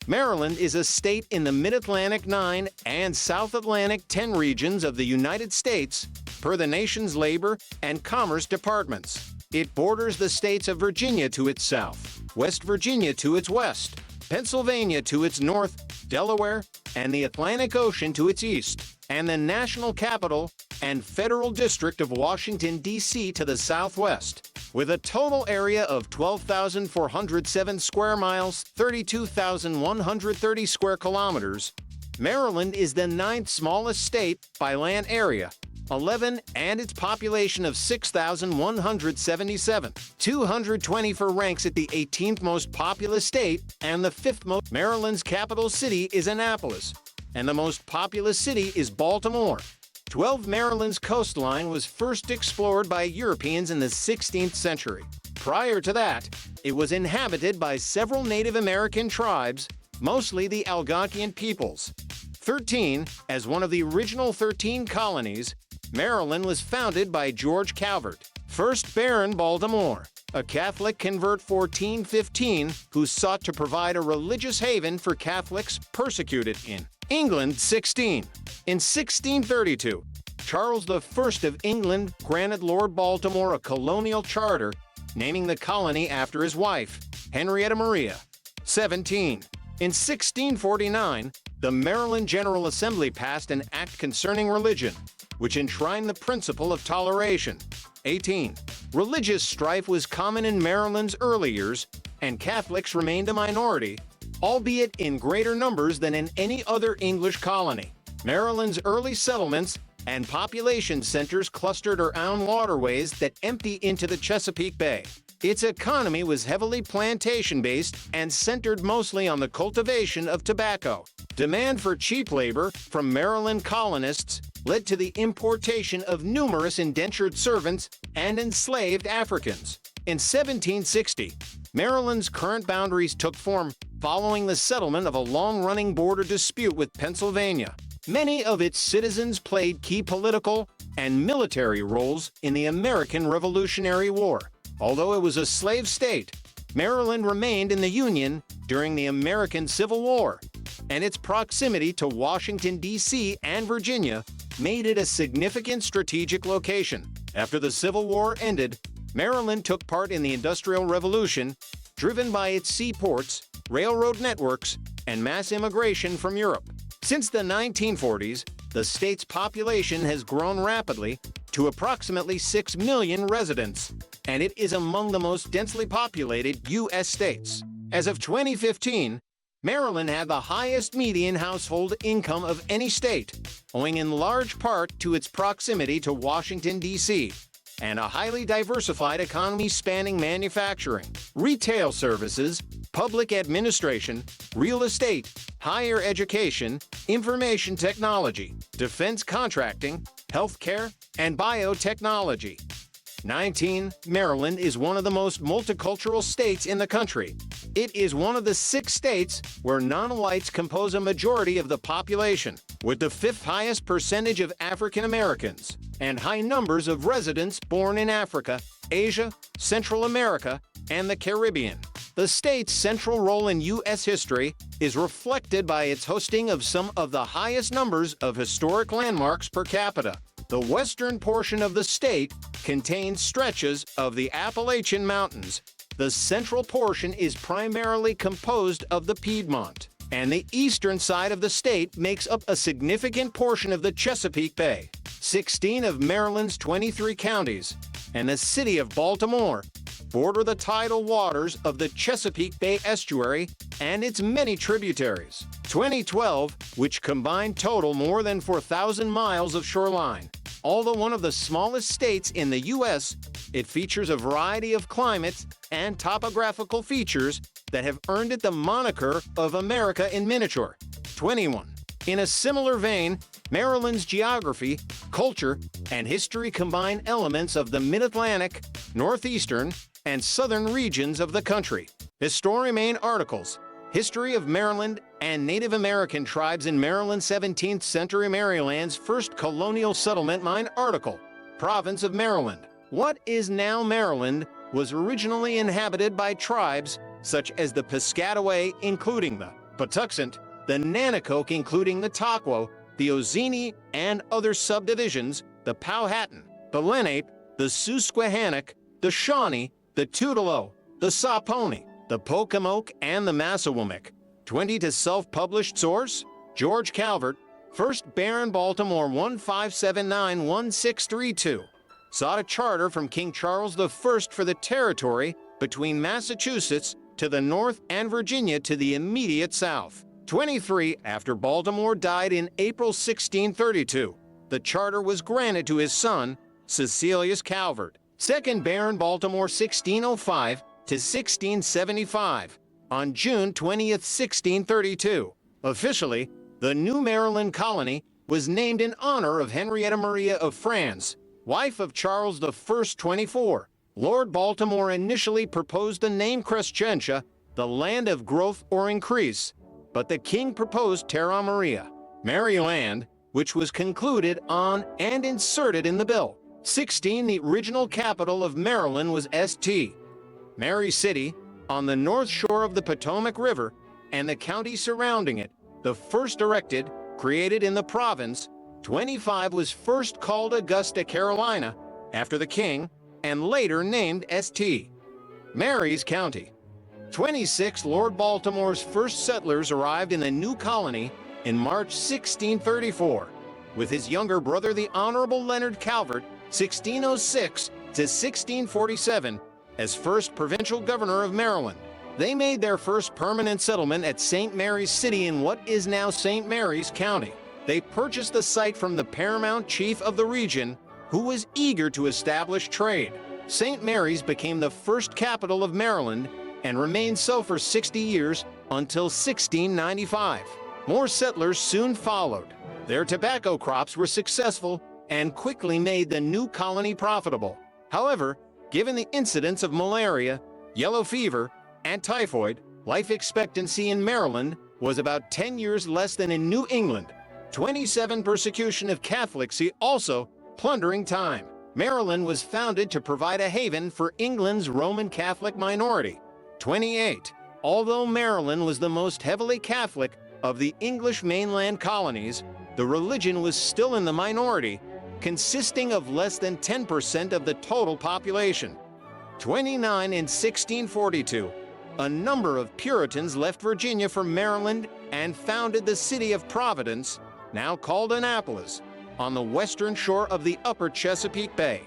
Maryland is a state in the Mid-Atlantic 9 and South Atlantic 10 regions of the United States, per the nation's Labor and Commerce Departments. It borders the states of Virginia to its south, West Virginia to its west, Pennsylvania to its north, Delaware, and the Atlantic Ocean to its east, and the National Capital and Federal District of Washington, D.C. to the southwest. With a total area of 12,407 square miles, 32,130 square kilometers, Maryland is the 9th smallest state by land area, 11, and its population of 6,177. 224 ranks it the 18th most populous state and the 5th most. Maryland's capital city is Annapolis, and the most populous city is Baltimore. 12. Maryland's coastline was first explored by Europeans in the 16th century. Prior to that, it was inhabited by several Native American tribes, mostly the Algonquian peoples. 13. As one of the original 13 colonies, Maryland was founded by George Calvert, 1st Baron Baltimore, a Catholic convert 1415 who sought to provide a religious haven for Catholics persecuted in England. 16. In 1632, Charles I of England granted Lord Baltimore a colonial charter, naming the colony after his wife, Henrietta Maria. 17. In 1649, the Maryland General Assembly passed an act concerning religion, which enshrined the principle of toleration. 18. Religious strife was common in Maryland's early years, and Catholics remained a minority, albeit in greater numbers than in any other English colony. Maryland's early settlements and population centers clustered around waterways that empty into the Chesapeake Bay. Its economy was heavily plantation-based and centered mostly on the cultivation of tobacco. Demand for cheap labor from Maryland colonists led to the importation of numerous indentured servants and enslaved Africans. In 1760, Maryland's current boundaries took form following the settlement of a long-running border dispute with Pennsylvania. Many of its citizens played key political and military roles in the American Revolutionary War. Although it was a slave state, Maryland remained in the Union during the American Civil War, and its proximity to Washington, D.C. and Virginia made it a significant strategic location. After the Civil War ended, Maryland took part in the Industrial Revolution, driven by its seaports, railroad networks, and mass immigration from Europe. Since the 1940s, the state's population has grown rapidly to approximately 6 million residents, and it is among the most densely populated U.S. states. As of 2015, Maryland had the highest median household income of any state, owing in large part to its proximity to Washington, D.C., and a highly diversified economy spanning manufacturing, retail services, public administration, real estate, higher education, information technology, defense contracting, healthcare, and biotechnology. 19. Maryland is one of the most multicultural states in the country. It is one of the 6 states where non-whites compose a majority of the population, with the 5th highest percentage of African Americans, and high numbers of residents born in Africa, Asia, Central America, and the Caribbean. The state's central role in U.S. history is reflected by its hosting of some of the highest numbers of historic landmarks per capita. The western portion of the state contains stretches of the Appalachian Mountains. The central portion is primarily composed of the Piedmont, and the eastern side of the state makes up a significant portion of the Chesapeake Bay. 16 of Maryland's 23 counties and the city of Baltimore border the tidal waters of the Chesapeake Bay estuary and its many tributaries. 2012, which combined total more than 4,000 miles of shoreline. Although one of the smallest states in the U.S., it features a variety of climates and topographical features that have earned it the moniker of America in miniature. 21. In a similar vein, Maryland's geography, culture, and history combine elements of the Mid-Atlantic, Northeastern, and Southern regions of the country. History Maine articles, History of Maryland and Native American Tribes in Maryland 17th Century Maryland's First Colonial Settlement Mine article, Province of Maryland. What is now Maryland was originally inhabited by tribes such as the Piscataway, including the Patuxent, the Nanticoke including the Tocquo, the Ozeni, and other subdivisions, the Powhatan, the Lenape, the Susquehannock, the Shawnee, the Tutelo, the Saponi, the Pocomoke, and the Massawomack. 20 to self-published source, George Calvert, 1st Baron Baltimore 1579-1632. Sought a charter from King Charles I for the territory between Massachusetts to the north and Virginia to the immediate south. 23. After Baltimore died in April 1632, the charter was granted to his son, Cecilius Calvert, 2nd Baron Baltimore 1605 to 1675. On June 20, 1632, officially, the New Maryland colony was named in honor of Henrietta Maria of France, wife of Charles I. 24. Lord Baltimore initially proposed the name Crescentia, the land of growth or increase, but the king proposed Terra Maria, Maryland, which was concluded on and inserted in the bill. 16. The original capital of Maryland was St. Mary City, on the north shore of the Potomac River, and the county surrounding it, the first erected, created in the province. 25. Was first called Augusta, Carolina, after the king, and later named St. Mary's County. 26. Lord Baltimore's first settlers arrived in the new colony in March 1634, with his younger brother, the Honorable Leonard Calvert, 1606 to 1647, as first provincial governor of Maryland. They made their first permanent settlement at St. Mary's City in what is now St. Mary's County. They purchased the site from the paramount chief of the region, who was eager to establish trade. St. Mary's became the first capital of Maryland and remained so for 60 years until 1695. More settlers soon followed. Their tobacco crops were successful and quickly made the new colony profitable. However, given the incidence of malaria, yellow fever, and typhoid, life expectancy in Maryland was about 10 years less than in New England. 27. Persecution of Catholics, also plundering time. Maryland was founded to provide a haven for England's Roman Catholic minority. 28. Although Maryland was the most heavily Catholic of the English mainland colonies, the religion was still in the minority, consisting of less than 10% of the total population. 29. In 1642, a number of Puritans left Virginia for Maryland and founded the city of Providence, now called Annapolis, on the western shore of the upper Chesapeake Bay.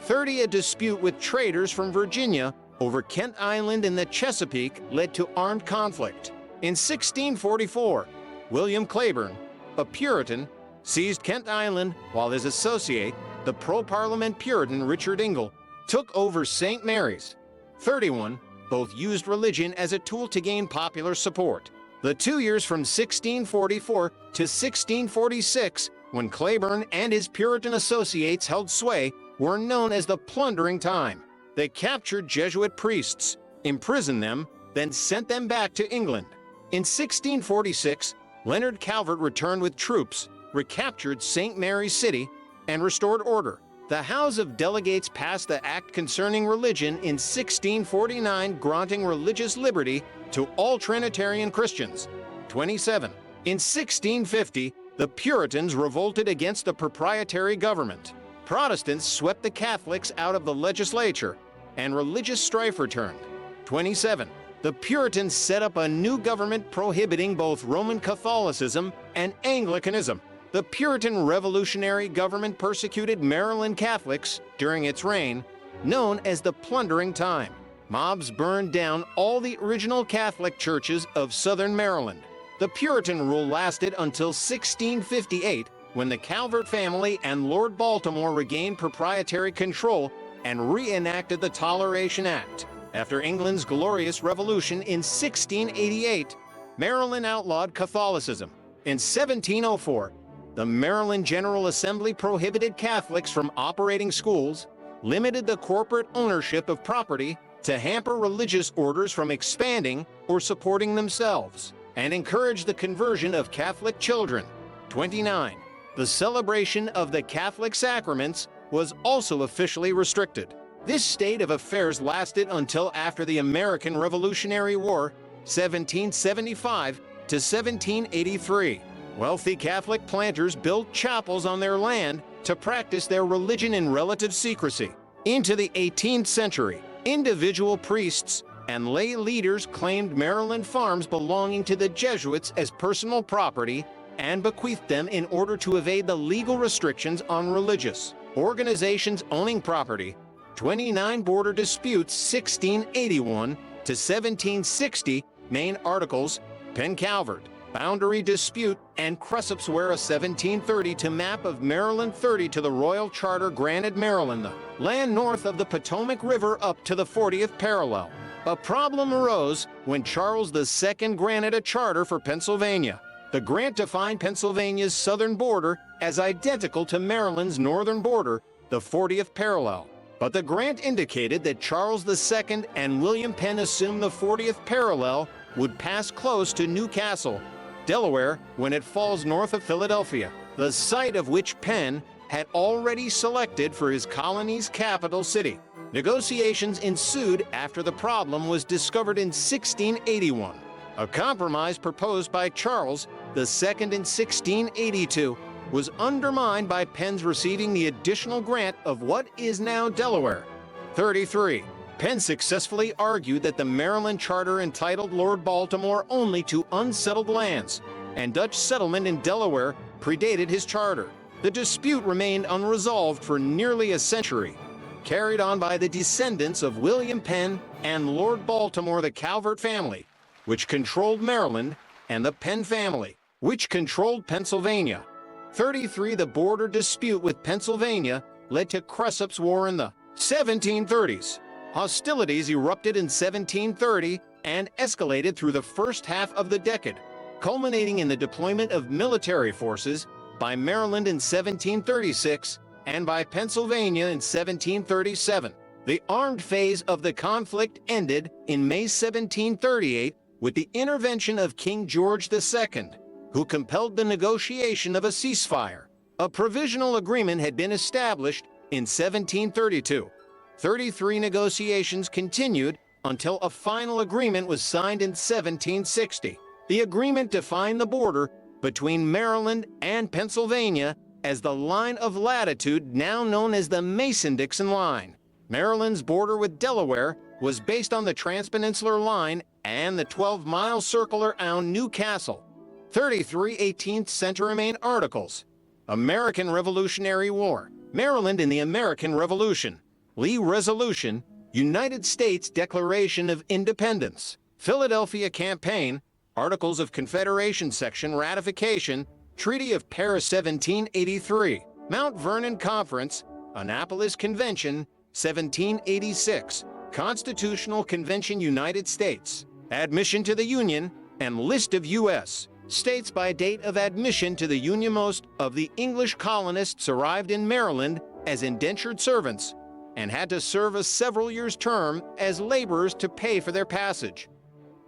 30. A dispute with traders from Virginia over Kent Island in the Chesapeake led to armed conflict. In 1644, William Claiborne, a Puritan, seized Kent Island while his associate, the pro-Parliament Puritan Richard Ingle, took over St. Mary's. 31. Both used religion as a tool to gain popular support. The 2 years from 1644 to 1646, when Claiborne and his Puritan associates held sway, were known as the plundering time. They captured Jesuit priests, imprisoned them, then sent them back to England. In 1646, Leonard Calvert returned with troops, recaptured St. Mary's City, and restored order. The House of Delegates passed the Act concerning religion in 1649, granting religious liberty to all Trinitarian Christians. 27. In 1650, the Puritans revolted against the proprietary government. Protestants swept the Catholics out of the legislature, and religious strife returned. 27. The Puritans set up a new government prohibiting both Roman Catholicism and Anglicanism. The Puritan revolutionary government persecuted Maryland Catholics during its reign, known as the plundering time. Mobs burned down all the original Catholic churches of southern Maryland. The Puritan rule lasted until 1658, when the Calvert family and Lord Baltimore regained proprietary control and reenacted the Toleration Act. After England's Glorious Revolution in 1688, Maryland outlawed Catholicism. In 1704, the Maryland General Assembly prohibited Catholics from operating schools, limited the corporate ownership of property to hamper religious orders from expanding or supporting themselves, and encouraged the conversion of Catholic children. 29. The celebration of the Catholic sacraments was also officially restricted. This state of affairs lasted until after the American Revolutionary War, 1775, to 1783. Wealthy Catholic planters built chapels on their land to practice their religion in relative secrecy. Into the 18th century, individual priests and lay leaders claimed Maryland farms belonging to the Jesuits as personal property and bequeathed them in order to evade the legal restrictions on religious organizations owning property. 29 border disputes 1681 to 1760, Maine Articles, Penn Calvert, boundary dispute, and Cresap's Ware a 1730 to map of Maryland 30 to the Royal Charter granted Maryland the land north of the Potomac River up to the 40th parallel. A problem arose when Charles II granted a charter for Pennsylvania. The grant defined Pennsylvania's southern border as identical to Maryland's northern border, the 40th parallel. But the grant indicated that Charles II and William Penn assumed the 40th parallel would pass close to Newcastle, Delaware, when it falls north of Philadelphia, the site of which Penn had already selected for his colony's capital city. Negotiations ensued after the problem was discovered in 1681. A compromise proposed by Charles II in 1682 was undermined by Penn's receiving the additional grant of what is now Delaware. 33. Penn successfully argued that the Maryland Charter entitled Lord Baltimore only to unsettled lands, and Dutch settlement in Delaware predated his charter. The dispute remained unresolved for nearly a century, carried on by the descendants of William Penn and Lord Baltimore, the Calvert family, which controlled Maryland, and the Penn family, which controlled Pennsylvania. 33. The border dispute with Pennsylvania led to Cresap's War in the 1730s. Hostilities erupted in 1730 and escalated through the first half of the decade, culminating in the deployment of military forces by Maryland in 1736 and by Pennsylvania in 1737. The armed phase of the conflict ended in May 1738 with the intervention of King George II, who compelled the negotiation of a ceasefire. A provisional agreement had been established in 1732. 33 negotiations continued until a final agreement was signed in 1760. The agreement defined the border between Maryland and Pennsylvania as the line of latitude now known as the Mason-Dixon Line. Maryland's border with Delaware was based on the Transpeninsular Line and the 12-mile circle around Newcastle. 33 18th century Maine Articles. American Revolutionary War. Maryland in the American Revolution. Lee Resolution. United States Declaration of Independence. Philadelphia Campaign. Articles of Confederation Section Ratification. Treaty of Paris 1783. Mount Vernon Conference. Annapolis Convention 1786. Constitutional Convention United States. Admission to the Union and list of U.S. states by date of admission to the Union. Most of the English colonists arrived in Maryland as indentured servants and had to serve a several years' term as laborers to pay for their passage.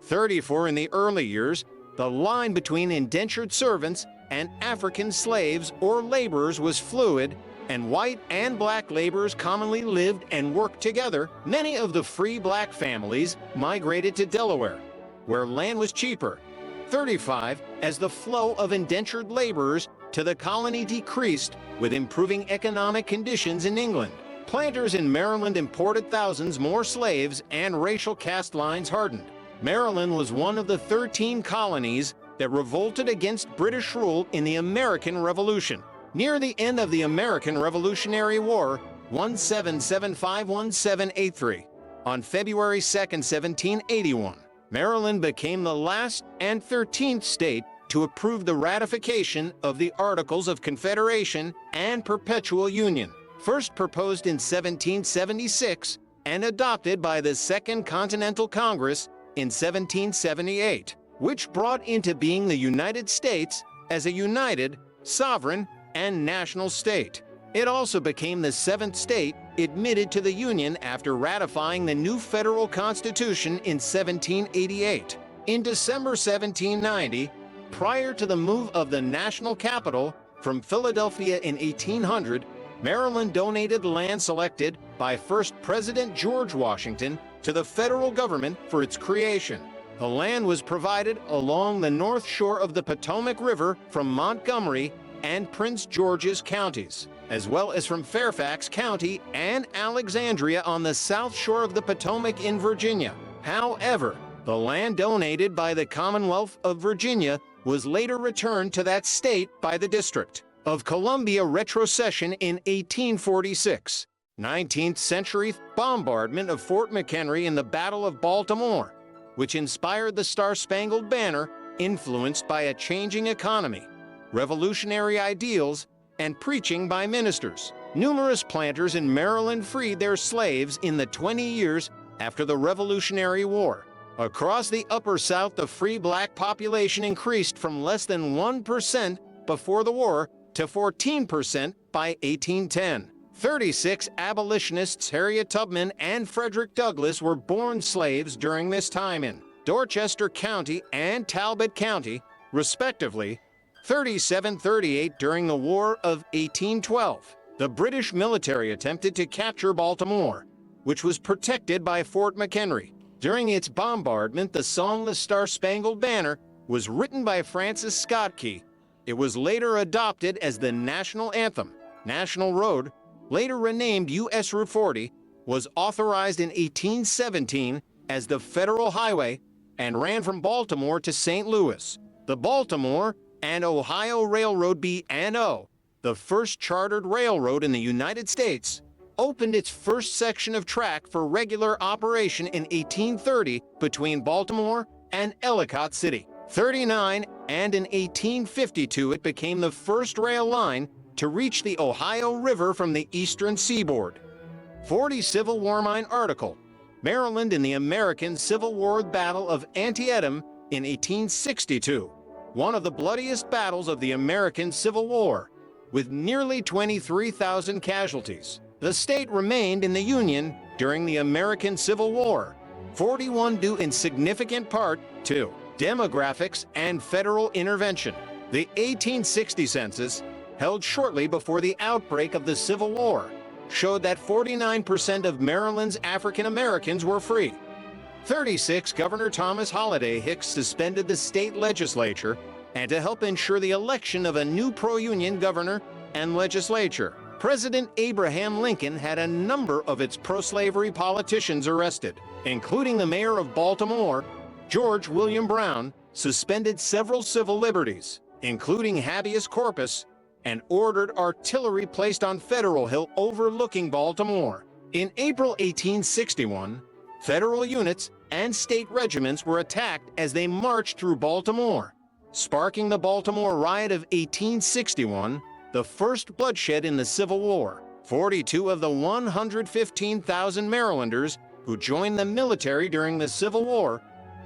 34 in the early years, the line between indentured servants and African slaves or laborers was fluid, and white and black laborers commonly lived and worked together. Many of the free black families migrated to Delaware, where land was cheaper. 35, as the flow of indentured laborers to the colony decreased with improving economic conditions in England, planters in Maryland imported thousands more slaves and racial caste lines hardened. Maryland was one of the 13 colonies that revolted against British rule in the American Revolution. Near the end of the American Revolutionary War, 1775-1783, on February 2, 1781, Maryland became the last and 13th state to approve the ratification of the Articles of Confederation and Perpetual Union, first proposed in 1776 and adopted by the Second Continental Congress in 1778, which brought into being the United States as a united, sovereign, and national state. It also became the 7th state admitted to the Union after ratifying the new federal Constitution in 1788. In December 1790, prior to the move of the national capital from Philadelphia in 1800, Maryland donated land selected by first President George Washington to the federal government for its creation. The land was provided along the north shore of the Potomac River from Montgomery and Prince George's counties, as well as from Fairfax County and Alexandria on the south shore of the Potomac in Virginia. However, the land donated by the Commonwealth of Virginia was later returned to that state by the District of Columbia retrocession in 1846. 19th century bombardment of Fort McHenry in the Battle of Baltimore, which inspired the Star-Spangled Banner, influenced by a changing economy, revolutionary ideals, and preaching by ministers. Numerous planters in Maryland freed their slaves in the 20 years after the Revolutionary War. Across the Upper South, the free black population increased from less than 1% before the war to 14% by 1810. 36 abolitionists, Harriet Tubman and Frederick Douglass, were born slaves during this time in Dorchester County and Talbot County, respectively. 3738 during the War of 1812. The British military attempted to capture Baltimore, which was protected by Fort McHenry. During its bombardment, the song "The Star-Spangled Banner" was written by Francis Scott Key. It was later adopted as the national anthem. National Road, later renamed U.S. Route 40, was authorized in 1817 as the federal highway and ran from Baltimore to St. Louis. The Baltimore and Ohio Railroad, B&O, the first chartered railroad in the United States, opened its first section of track for regular operation in 1830 between Baltimore and Ellicott City. 39, and in 1852 it became the first rail line to reach the Ohio River from the Eastern Seaboard. 40 Civil War Mine article, Maryland in the American Civil War Battle of Antietam in 1862, one of the bloodiest battles of the American Civil War, with nearly 23,000 casualties. The state remained in the Union during the American Civil War, 41 due in significant part to demographics and federal intervention. The 1860 census, held shortly before the outbreak of the Civil War, showed that 49% of Maryland's African Americans were free. 36, Governor Thomas Holiday Hicks suspended the state legislature and to help ensure the election of a new pro-union governor and legislature. President Abraham Lincoln had a number of its pro-slavery politicians arrested, including the mayor of Baltimore, George William Brown, suspended several civil liberties, including habeas corpus, and ordered artillery placed on Federal Hill overlooking Baltimore. In April 1861, federal units and state regiments were attacked as they marched through Baltimore, sparking the Baltimore Riot of 1861, the first bloodshed in the Civil War. 42 of the 115,000 Marylanders who joined the military during the Civil War,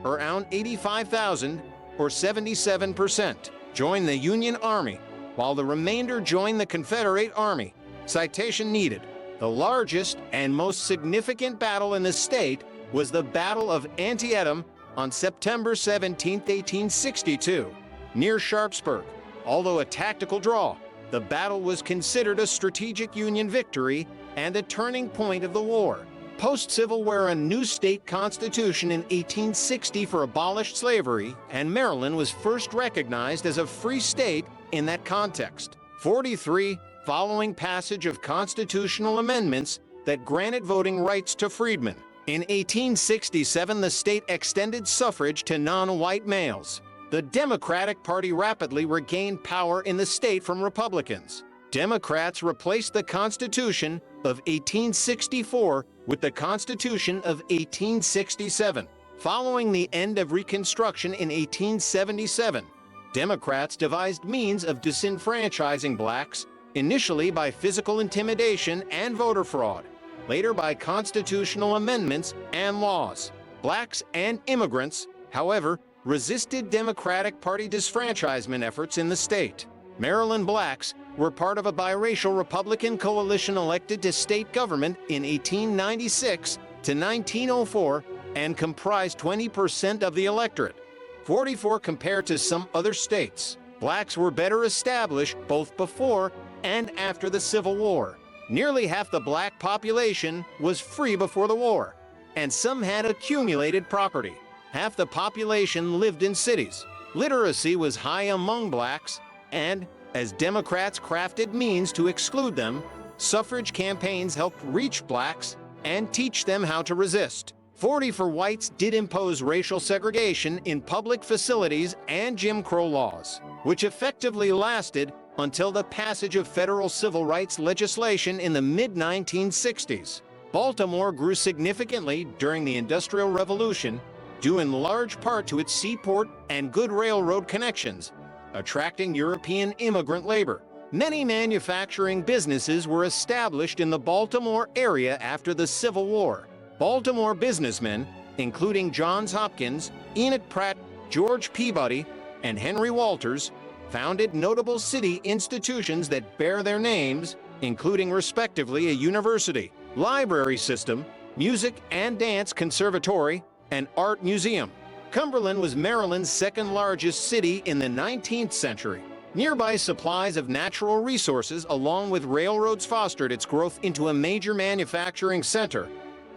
around 85,000, or 77%, joined the Union Army, while the remainder joined the Confederate Army. Citation needed. The largest and most significant battle in the state was the Battle of Antietam on September 17, 1862, near Sharpsburg. Although a tactical draw, the battle was considered a strategic Union victory and a turning point of the war. Post-Civil War, a new state constitution in 1860 for abolished slavery, and Maryland was first recognized as a free state in that context. 43, following passage of constitutional amendments that granted voting rights to freedmen. In 1867, the state extended suffrage to non-white males. The Democratic Party rapidly regained power in the state from Republicans. Democrats replaced the Constitution of 1864 with the Constitution of 1867. Following the end of Reconstruction in 1877, Democrats devised means of disenfranchising blacks, initially by physical intimidation and voter fraud, later by constitutional amendments and laws. Blacks and immigrants, however, resisted Democratic Party disfranchisement efforts in the state. Maryland blacks were part of a biracial Republican coalition elected to state government in 1896 to 1904 and comprised 20% of the electorate, 44 compared to some other states. Blacks were better established both before and after the Civil War. Nearly half the black population was free before the war, and some had accumulated property. Half the population lived in cities. Literacy was high among blacks, and as Democrats crafted means to exclude them, suffrage campaigns helped reach blacks and teach them how to resist. 40 for whites did impose racial segregation in public facilities and Jim Crow laws, which effectively lasted until the passage of federal civil rights legislation in the mid-1960s. Baltimore grew significantly during the Industrial Revolution, due in large part to its seaport and good railroad connections, attracting European immigrant labor. Many manufacturing businesses were established in the Baltimore area after the Civil War. Baltimore businessmen, including Johns Hopkins, Enoch Pratt, George Peabody, and Henry Walters, founded notable city institutions that bear their names, including respectively a university, library system, music and dance conservatory, and art museum. Cumberland was Maryland's second largest city in the 19th century. Nearby supplies of natural resources along with railroads fostered its growth into a major manufacturing center.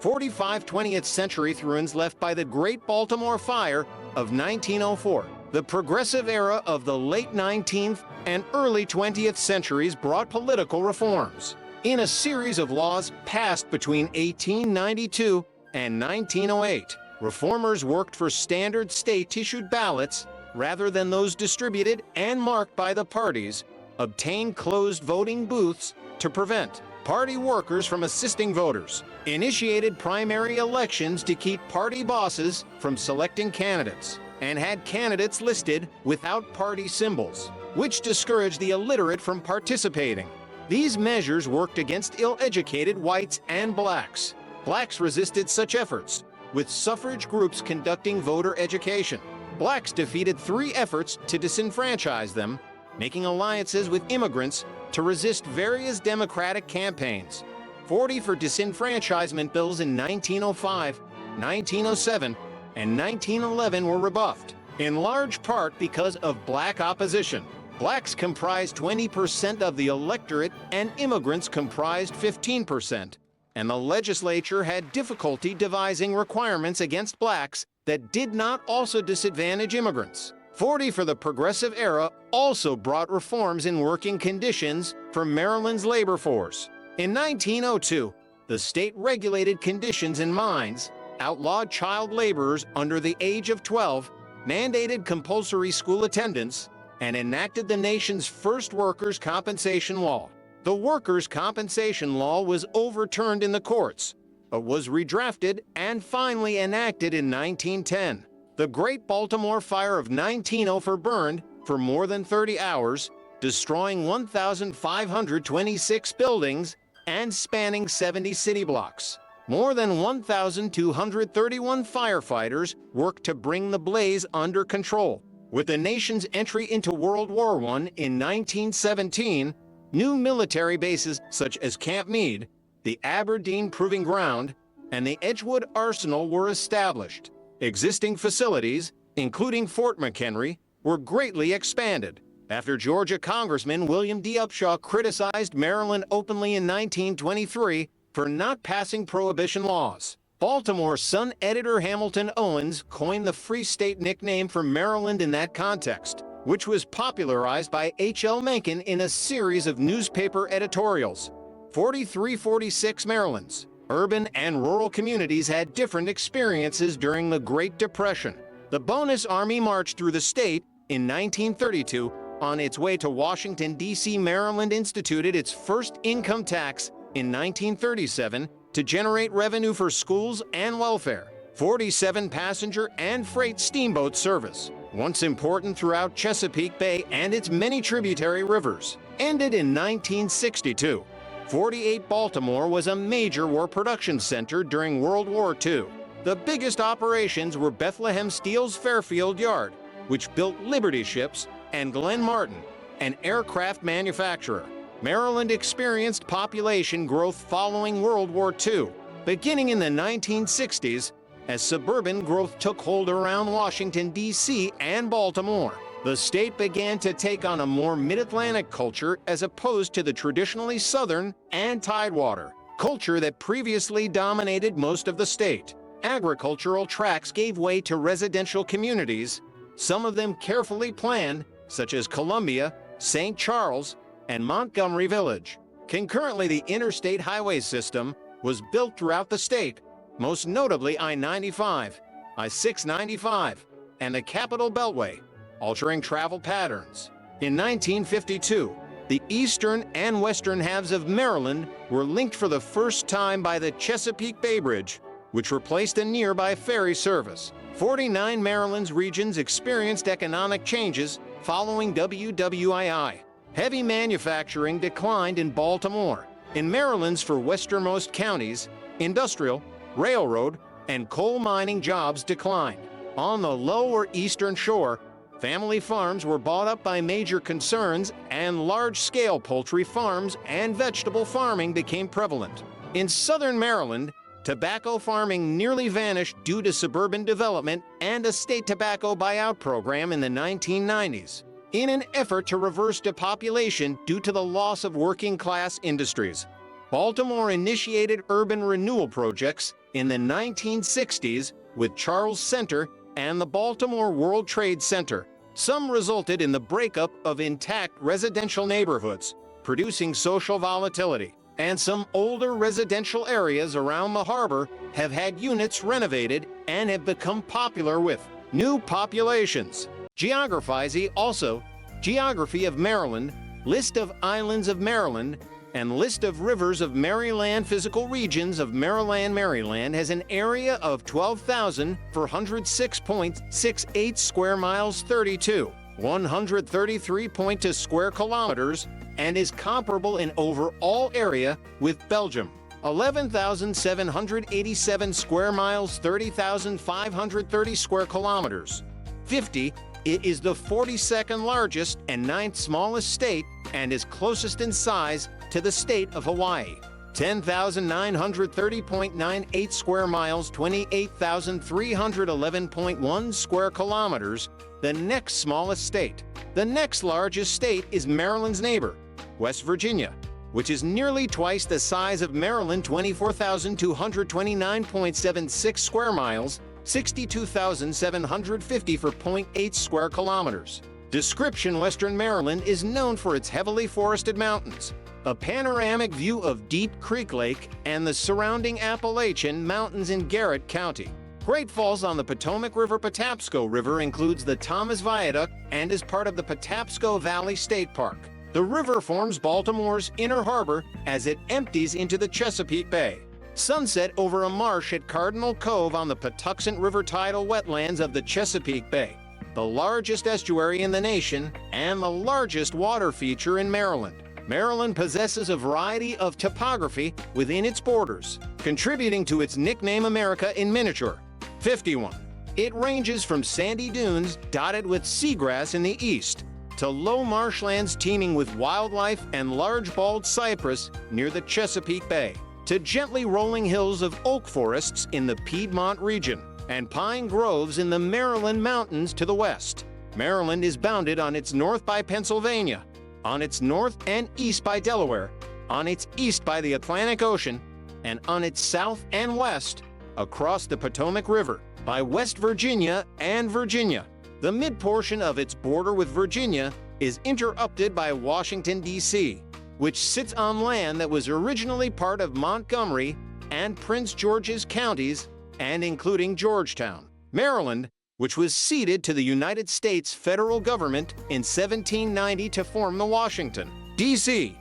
45 20th century ruins left by the Great Baltimore Fire of 1904. The progressive era of the late 19th and early 20th centuries brought political reforms. In a series of laws passed between 1892 and 1908, reformers worked for standard state-issued ballots rather than those distributed and marked by the parties, obtained closed voting booths to prevent party workers from assisting voters, initiated primary elections to keep party bosses from selecting candidates, and had candidates listed without party symbols, which discouraged the illiterate from participating. These measures worked against ill-educated whites and blacks. Blacks resisted such efforts, with suffrage groups conducting voter education. Blacks defeated 3 efforts to disenfranchise them, making alliances with immigrants to resist various Democratic campaigns. 40 for disenfranchisement bills in 1905, 1907, and 1911 were rebuffed, in large part because of black opposition. Blacks comprised 20% of the electorate and immigrants comprised 15%, and the legislature had difficulty devising requirements against blacks that did not also disadvantage immigrants. 40 for the Progressive era also brought reforms in working conditions for Maryland's labor force. In 1902, the state regulated conditions in mines, outlawed child laborers under the age of 12, mandated compulsory school attendance, and enacted the nation's first workers' compensation law. The workers' compensation law was overturned in the courts, but was redrafted and finally enacted in 1910. The Great Baltimore Fire of 1904 burned for more than 30 hours, destroying 1,526 buildings and spanning 70 city blocks. More than 1,231 firefighters worked to bring the blaze under control. With the nation's entry into World War I in 1917, new military bases such as Camp Meade, the Aberdeen Proving Ground, and the Edgewood Arsenal were established. Existing facilities, including Fort McHenry, were greatly expanded. After Georgia Congressman William D. Upshaw criticized Maryland openly in 1923 for not passing prohibition laws, Baltimore's Sun editor Hamilton Owens coined the Free State nickname for Maryland in that context, which was popularized by H.L. Mencken in a series of newspaper editorials. 4346 Maryland's urban and rural communities had different experiences during the Great Depression. The Bonus Army marched through the state in 1932. On its way to Washington, D.C., Maryland instituted its first income tax in 1937 to generate revenue for schools and welfare. 47 passenger and freight steamboat service, once important throughout Chesapeake Bay and its many tributary rivers, ended in 1962. 48 Baltimore was a major war production center during World War II. The biggest operations were Bethlehem Steel's Fairfield Yard, which built Liberty ships, and Glenn Martin, an aircraft manufacturer. Maryland experienced population growth following World War II, beginning in the 1960s, as suburban growth took hold around Washington, D.C. and Baltimore. The state began to take on a more mid-Atlantic culture as opposed to the traditionally southern and tidewater culture that previously dominated most of the state. Agricultural tracts gave way to residential communities, some of them carefully planned, such as Columbia, St. Charles, and Montgomery Village. Concurrently, the interstate highway system was built throughout the state, most notably I-95, I-695, and the Capital Beltway, altering travel patterns. In 1952, the eastern and western halves of Maryland were linked for the first time by the Chesapeake Bay Bridge, which replaced a nearby ferry service. 49 Maryland's regions experienced economic changes following WWII. Heavy manufacturing declined in Baltimore. In Maryland's four westernmost counties, industrial, railroad, and coal mining jobs declined. On the lower eastern shore, family farms were bought up by major concerns, and large-scale poultry farms and vegetable farming became prevalent. In southern Maryland, tobacco farming nearly vanished due to suburban development and a state tobacco buyout program in the 1990s. In an effort to reverse depopulation due to the loss of working-class industries, Baltimore initiated urban renewal projects in the 1960s with Charles Center and the Baltimore World Trade Center. Some resulted in the breakup of intact residential neighborhoods, producing social volatility. And some older residential areas around the harbor have had units renovated and have become popular with new populations. Geography also, Geography of Maryland, List of Islands of Maryland, and List of Rivers of Maryland. Physical regions of Maryland has an area of 12,406.68 square miles, 133.2 square kilometers, and is comparable in overall area with Belgium. 11,787 square miles, 30,530 square kilometers. 50, it is the 42nd largest and 9th smallest state and is closest in size to the state of Hawaii. 10,930.98 square miles, 28,311.1 square kilometers, the next smallest state. The next largest state is Maryland's neighbor, West Virginia, which is nearly twice the size of Maryland, 24,229.76 square miles, 62,750 for 0.8 square kilometers. Description: Western Maryland is known for its heavily forested mountains, a panoramic view of Deep Creek Lake and the surrounding Appalachian Mountains in Garrett County. Great Falls on the Potomac River. Patapsco River includes the Thomas Viaduct and is part of the Patapsco Valley State Park. The river forms Baltimore's inner harbor as it empties into the Chesapeake Bay. Sunset over a marsh at Cardinal Cove on the Patuxent River tidal wetlands of the Chesapeake Bay, the largest estuary in the nation and the largest water feature in Maryland. Maryland possesses a variety of topography within its borders, contributing to its nickname America in miniature. 51. It ranges from sandy dunes dotted with seagrass in the east to low marshlands teeming with wildlife and large bald cypress near the Chesapeake Bay, to gently rolling hills of oak forests in the Piedmont region and pine groves in the Maryland Mountains to the west. Maryland is bounded on its north by Pennsylvania, on its north and east by Delaware, on its east by the Atlantic Ocean, and on its south and west across the Potomac River by West Virginia and Virginia. The mid-portion of its border with Virginia is interrupted by Washington, D.C., which sits on land that was originally part of Montgomery and Prince George's counties, and including Georgetown. Maryland, which was ceded to the United States federal government in 1790 to form the Washington, D.C.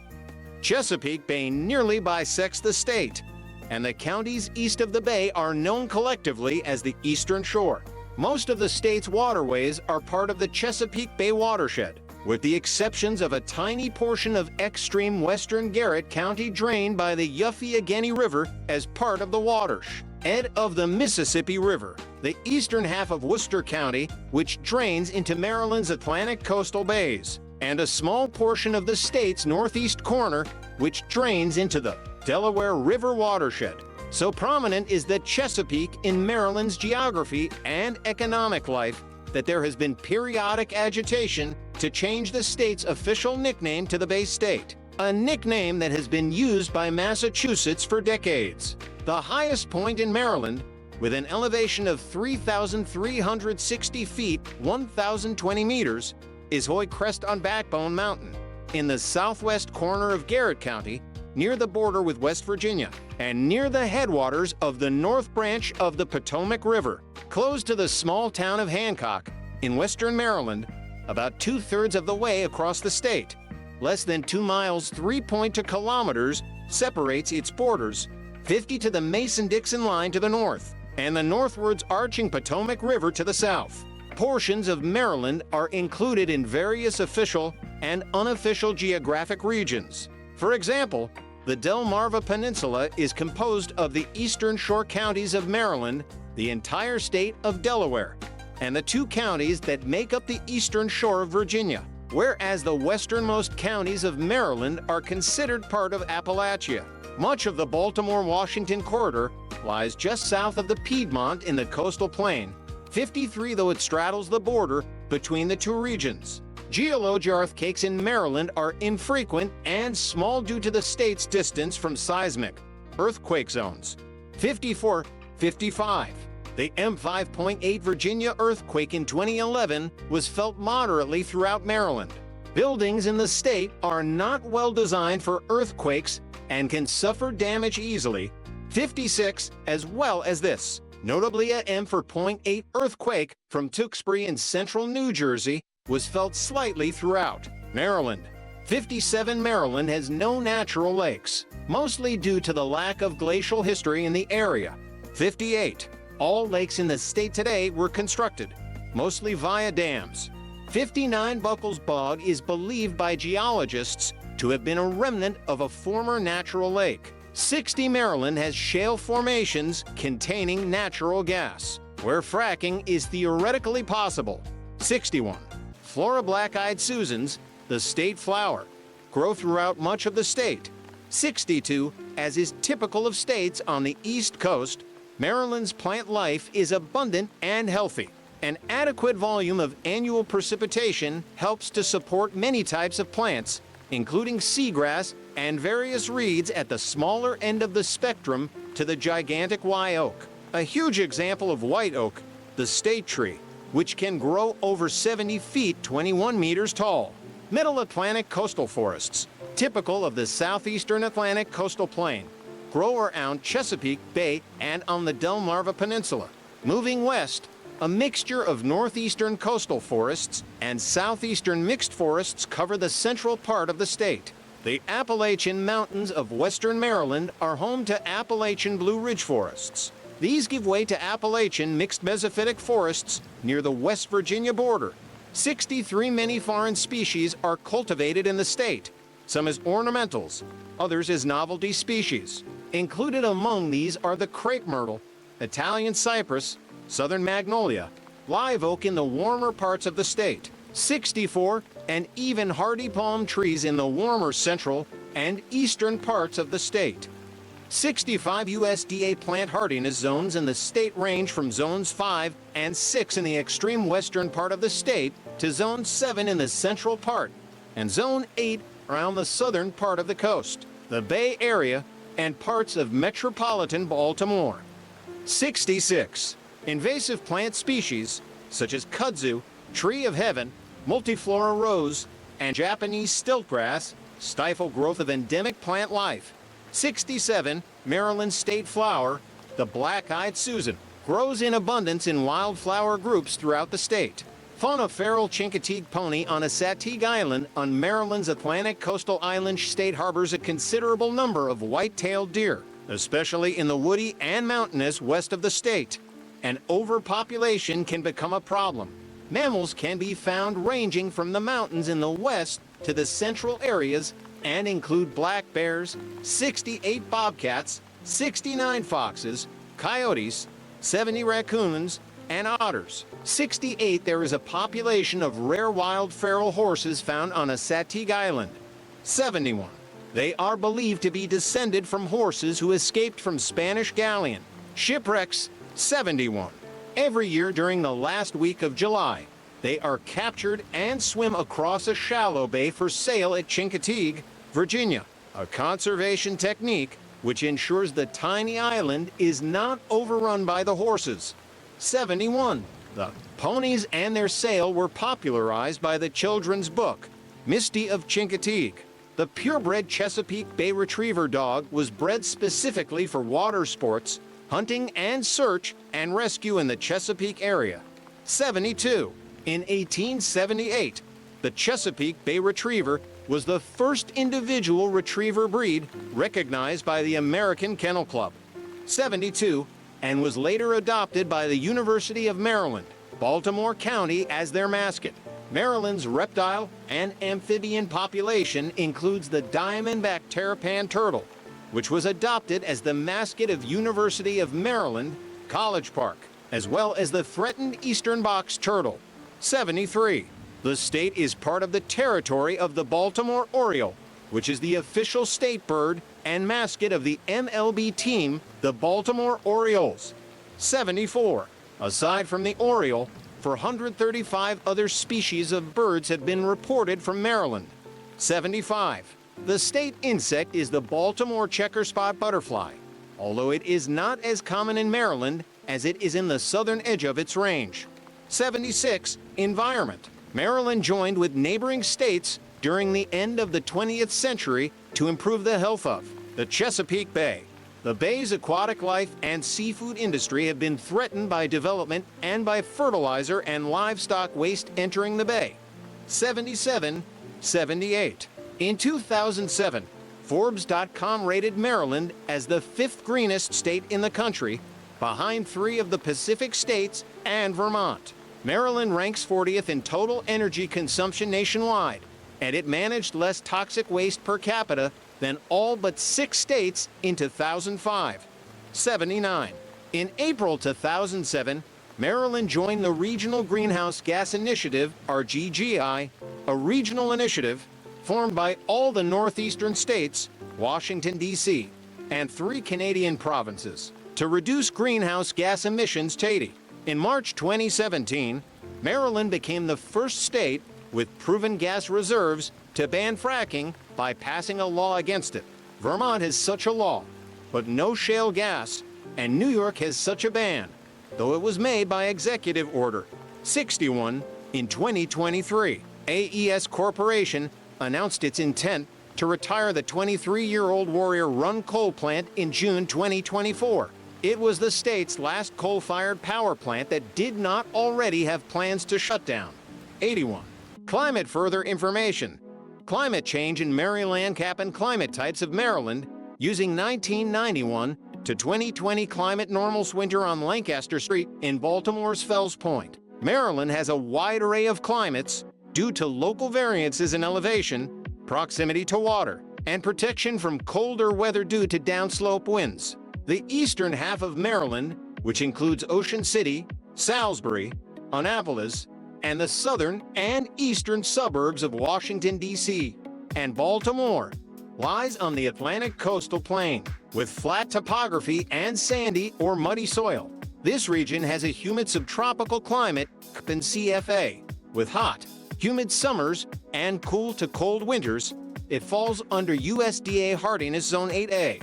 Chesapeake Bay nearly bisects the state, and the counties east of the bay are known collectively as the Eastern Shore. Most of the state's waterways are part of the Chesapeake Bay watershed, with the exceptions of a tiny portion of extreme western Garrett County drained by the Yuffie-Ageni River as part of the watershed of the Mississippi River, the eastern half of Worcester County, which drains into Maryland's Atlantic coastal bays, and a small portion of the state's northeast corner, which drains into the Delaware River watershed. So prominent is the Chesapeake in Maryland's geography and economic life that there has been periodic agitation to change the state's official nickname to the Bay State, a nickname that has been used by Massachusetts for decades. The highest point in Maryland, With an elevation of 3,360 feet, 1,020 meters, is Hoy Crest on Backbone Mountain, in the southwest corner of Garrett County, near the border with West Virginia, and near the headwaters of the North Branch of the Potomac River, close to the small town of Hancock, in western Maryland, about 2/3 of the way across the state. Less than 2 miles, 3.2 kilometers, separates its borders, 50 to the Mason-Dixon line to the north, and the northwards arching Potomac River to the south. Portions of Maryland are included in various official and unofficial geographic regions. For example, the Delmarva Peninsula is composed of the eastern shore counties of Maryland, the entire state of Delaware, and the 2 counties that make up the eastern shore of Virginia, whereas the westernmost counties of Maryland are considered part of Appalachia. Much of the Baltimore-Washington corridor lies just south of the Piedmont in the coastal plain, 53 though it straddles the border between the 2 regions. Geologic earthquakes in Maryland are infrequent and small due to the state's distance from seismic earthquake zones. 54-55. The M5.8 Virginia earthquake in 2011 was felt moderately throughout Maryland. Buildings in the state are not well designed for earthquakes and can suffer damage easily. 56, as well as this, notably a M4.8 earthquake from Tewksbury in central New Jersey was felt slightly throughout Maryland. 57. Maryland has no natural lakes, mostly due to the lack of glacial history in the area. 58. All lakes in the state today were constructed, mostly via dams. 59. Buckles Bog is believed by geologists to have been a remnant of a former natural lake. 60. Maryland has shale formations containing natural gas, where fracking is theoretically possible. 61. Flora black-eyed Susans, the state flower, grow throughout much of the state. 62. As is typical of states on the East Coast, Maryland's plant life is abundant and healthy. An adequate volume of annual precipitation helps to support many types of plants, including seagrass and various reeds at the smaller end of the spectrum to the gigantic white oak. A huge example of white oak, the state tree, which can grow over 70 feet, 21 meters tall. Middle Atlantic coastal forests, typical of the southeastern Atlantic coastal plain, grow around Chesapeake Bay and on the Delmarva Peninsula. Moving west, a mixture of northeastern coastal forests and southeastern mixed forests cover the central part of the state. The Appalachian Mountains of western Maryland are home to Appalachian Blue Ridge forests. These give way to Appalachian mixed mesophytic forests near the West Virginia border. 63 many foreign species are cultivated in the state, some as ornamentals, others as novelty species. Included among these are the crepe myrtle, Italian cypress, southern magnolia, live oak in the warmer parts of the state. 64, and even hardy palm trees in the warmer central and eastern parts of the state. 65 USDA plant hardiness zones in the state range from zones 5 and 6 in the extreme western part of the state to zone 7 in the central part, and zone 8 around the southern part of the coast, the Bay Area, and parts of metropolitan Baltimore. 66. Invasive plant species such as kudzu, tree of heaven, multiflora rose, and Japanese stiltgrass stifle growth of endemic plant life. 67. Maryland state flower, the black-eyed Susan, grows in abundance in wildflower groups throughout the state. Fauna feral Chincoteague pony on Assateague Island on Maryland's Atlantic coastal island state harbors a considerable number of white-tailed deer, especially in the woody and mountainous west of the state. An overpopulation can become a problem. Mammals can be found ranging from the mountains in the west to the central areas and include black bears, 68 bobcats, 69 foxes, coyotes, 70 raccoons, and otters. 68. There is a population of rare wild feral horses found on Assateague Island. 71. They are believed to be descended from horses who escaped from Spanish galleon shipwrecks. 71. Every year during the last week of July, they are captured and swim across a shallow bay for sale at Chincoteague, Virginia, a conservation technique which ensures the tiny island is not overrun by the horses. 71. The ponies and their sale were popularized by the children's book, Misty of Chincoteague. The purebred Chesapeake Bay Retriever dog was bred specifically for water sports, hunting and search and rescue in the Chesapeake area. 72. In 1878, the Chesapeake Bay Retriever was the first individual retriever breed recognized by the American Kennel Club. 72. And was later adopted by the University of Maryland, Baltimore County as their mascot. Maryland's reptile and amphibian population includes the diamondback terrapin turtle, which was adopted as the mascot of University of Maryland, College Park, as well as the threatened eastern box turtle. 73. The state is part of the territory of the Baltimore Oriole, which is the official state bird and mascot of the MLB team, the Baltimore Orioles. 74. Aside from the Oriole, 435 other species of birds have been reported from Maryland. 75. The state insect is the Baltimore checker spot butterfly, although it is not as common in Maryland as it is in the southern edge of its range. 76. Environment. Maryland joined with neighboring states during the end of the 20th century to improve the health of the Chesapeake Bay. The bay's aquatic life and seafood industry have been threatened by development and by fertilizer and livestock waste entering the bay. 77. 78. In 2007, Forbes.com rated Maryland as the 5th greenest state in the country, behind 3 of the Pacific states and Vermont. Maryland ranks 40th in total energy consumption nationwide, and it managed less toxic waste per capita than all but 6 states in 2005. 79. In April 2007, Maryland joined the Regional Greenhouse Gas Initiative, RGGI, a regional initiative formed by all the northeastern states, Washington, D.C., and 3 Canadian provinces to reduce greenhouse gas emissions to 80. In March 2017, Maryland became the first state with proven gas reserves to ban fracking by passing a law against it. Vermont has such a law, but no shale gas, and New York has such a ban, though it was made by executive order. 61. In 2023, AES Corporation announced its intent to retire the 23-year-old Warrior Run coal plant in June 2024. It was the state's last coal-fired power plant that did not already have plans to shut down. 81. Climate further information. Climate change in Maryland cap and climate types of Maryland using 1991 to 2020 climate normals winter on Lancaster Street in Baltimore's Fells Point. Maryland has a wide array of climates due to local variances in elevation, proximity to water, and protection from colder weather due to downslope winds. The eastern half of Maryland, which includes Ocean City, Salisbury, Annapolis, and the southern and eastern suburbs of Washington, D.C., and Baltimore, lies on the Atlantic coastal plain, with flat topography and sandy or muddy soil. This region has a humid subtropical climate, and CFA, with hot, humid summers and cool to cold winters. It falls under USDA Hardiness Zone 8A.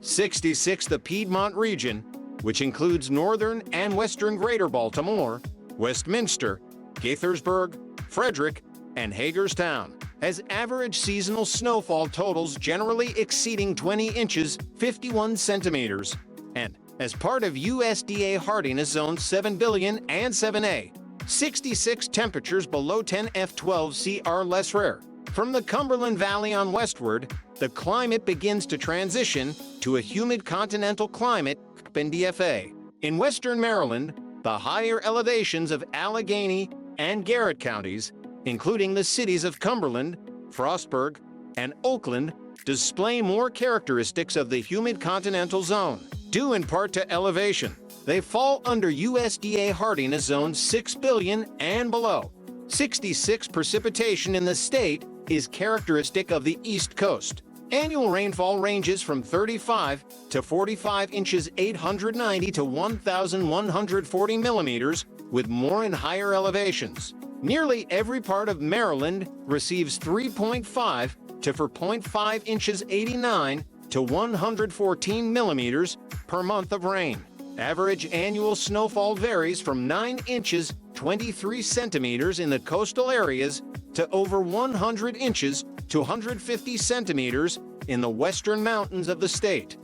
66. The Piedmont region, which includes northern and western Greater Baltimore, Westminster, Gaithersburg, Frederick, and Hagerstown, has average seasonal snowfall totals generally exceeding 20 inches, 51 centimeters, and as part of USDA Hardiness Zones 7 billion and 7A, 66 temperatures below 10 F12C are less rare. From the Cumberland Valley on westward, the climate begins to transition to a humid continental climate, DFA. In western Maryland, the higher elevations of Allegheny and Garrett counties, including the cities of Cumberland, Frostburg, and Oakland, display more characteristics of the humid continental zone, due in part to elevation. They fall under USDA Hardiness Zones 6 billion and below. 66. Precipitation in the state is characteristic of the East Coast. Annual rainfall ranges from 35 to 45 inches, 890 to 1,140 millimeters, with more in higher elevations. Nearly every part of Maryland receives 3.5 to 4.5 inches, 89 to 114 millimeters per month of rain. Average annual snowfall varies from 9 inches 23 centimeters in the coastal areas to over 100 inches to 150 centimeters in the western mountains of the state.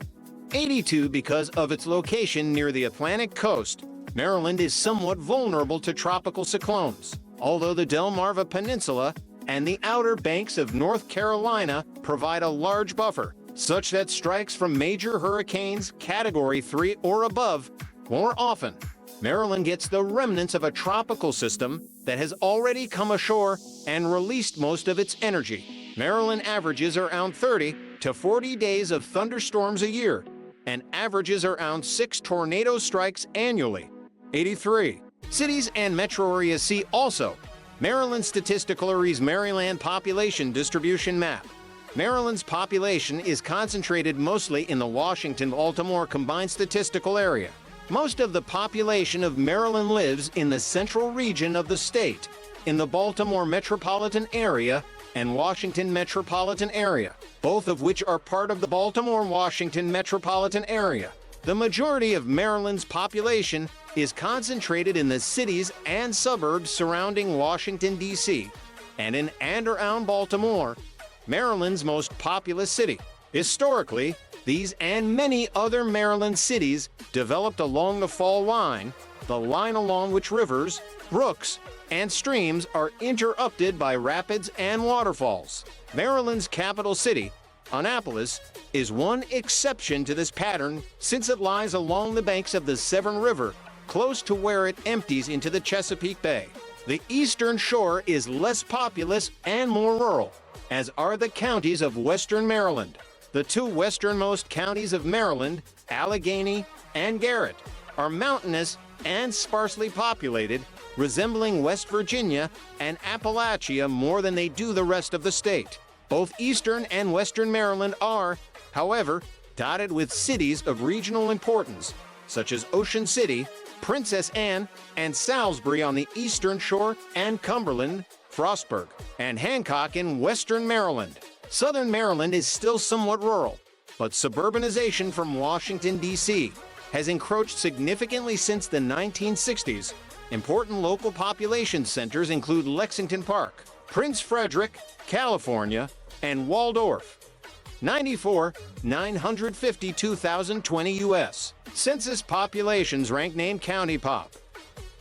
82. Because of its location near the Atlantic coast, Maryland is somewhat vulnerable to tropical cyclones, although the Delmarva Peninsula and the Outer Banks of North Carolina provide a large buffer, such that strikes from major hurricanes Category 3 or above more often. Maryland gets the remnants of a tropical system that has already come ashore and released most of its energy. Maryland averages around 30 to 40 days of thunderstorms a year and averages around 6 tornado strikes annually. 83. Cities and metro areas. See also Maryland Statistical Area's Maryland Population Distribution Map. Maryland's population is concentrated mostly in the Washington-Baltimore Combined Statistical Area. Most of the population of Maryland lives in the central region of the state, in the Baltimore metropolitan area and Washington metropolitan area, both of which are part of the Baltimore-Washington metropolitan area. The majority of Maryland's population is concentrated in the cities and suburbs surrounding Washington, D.C., and in and around Baltimore, Maryland's most populous city. Historically, these and many other Maryland cities developed along the fall line, the line along which rivers, brooks, and streams are interrupted by rapids and waterfalls. Maryland's capital city, Annapolis, is one exception to this pattern since it lies along the banks of the Severn River, close to where it empties into the Chesapeake Bay. The eastern shore is less populous and more rural, as are the counties of western Maryland. The two westernmost counties of Maryland, Allegheny and Garrett, are mountainous and sparsely populated, resembling West Virginia and Appalachia more than they do the rest of the state. Both eastern and western Maryland are, however, dotted with cities of regional importance, such as Ocean City, Princess Anne, and Salisbury on the eastern shore, and Cumberland, Frostburg, and Hancock in western Maryland. Southern Maryland is still somewhat rural, but suburbanization from Washington, D.C. has encroached significantly since the 1960s. Important local population centers include Lexington Park, Prince Frederick, California, and Waldorf. 94, 952,020 U.S. Census populations rank name county pop.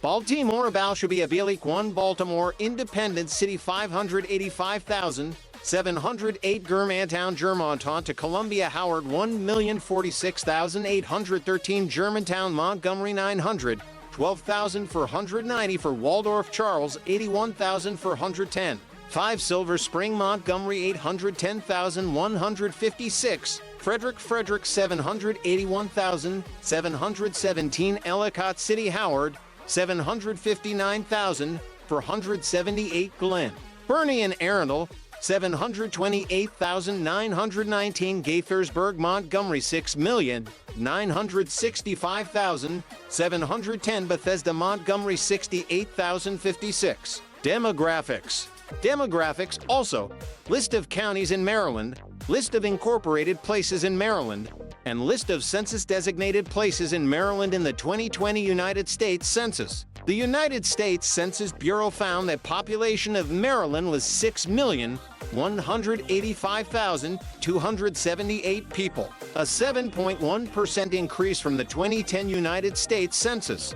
Baltimore, Balshubia, Bialik, 1 Baltimore, Independence City, 585,708 Germantown, Germantown to Columbia, Howard, 1,046,813 Germantown, Montgomery, 912,490 for Waldorf, Charles, 81,410. 5 Silver Spring, Montgomery, 810,156. Frederick, 781,717. Ellicott City, Howard, 759,478. Glen Burnie and Arundel, 728,919. Gaithersburg, Montgomery, 6,965,710. Bethesda, Montgomery, 68,056. Demographics. Demographics also: list of counties in Maryland, list of incorporated places in Maryland, and list of census-designated places in Maryland in the 2020 United States Census. The United States Census Bureau found that population of Maryland was 6,185,278 people, a 7.1% increase from the 2010 United States Census.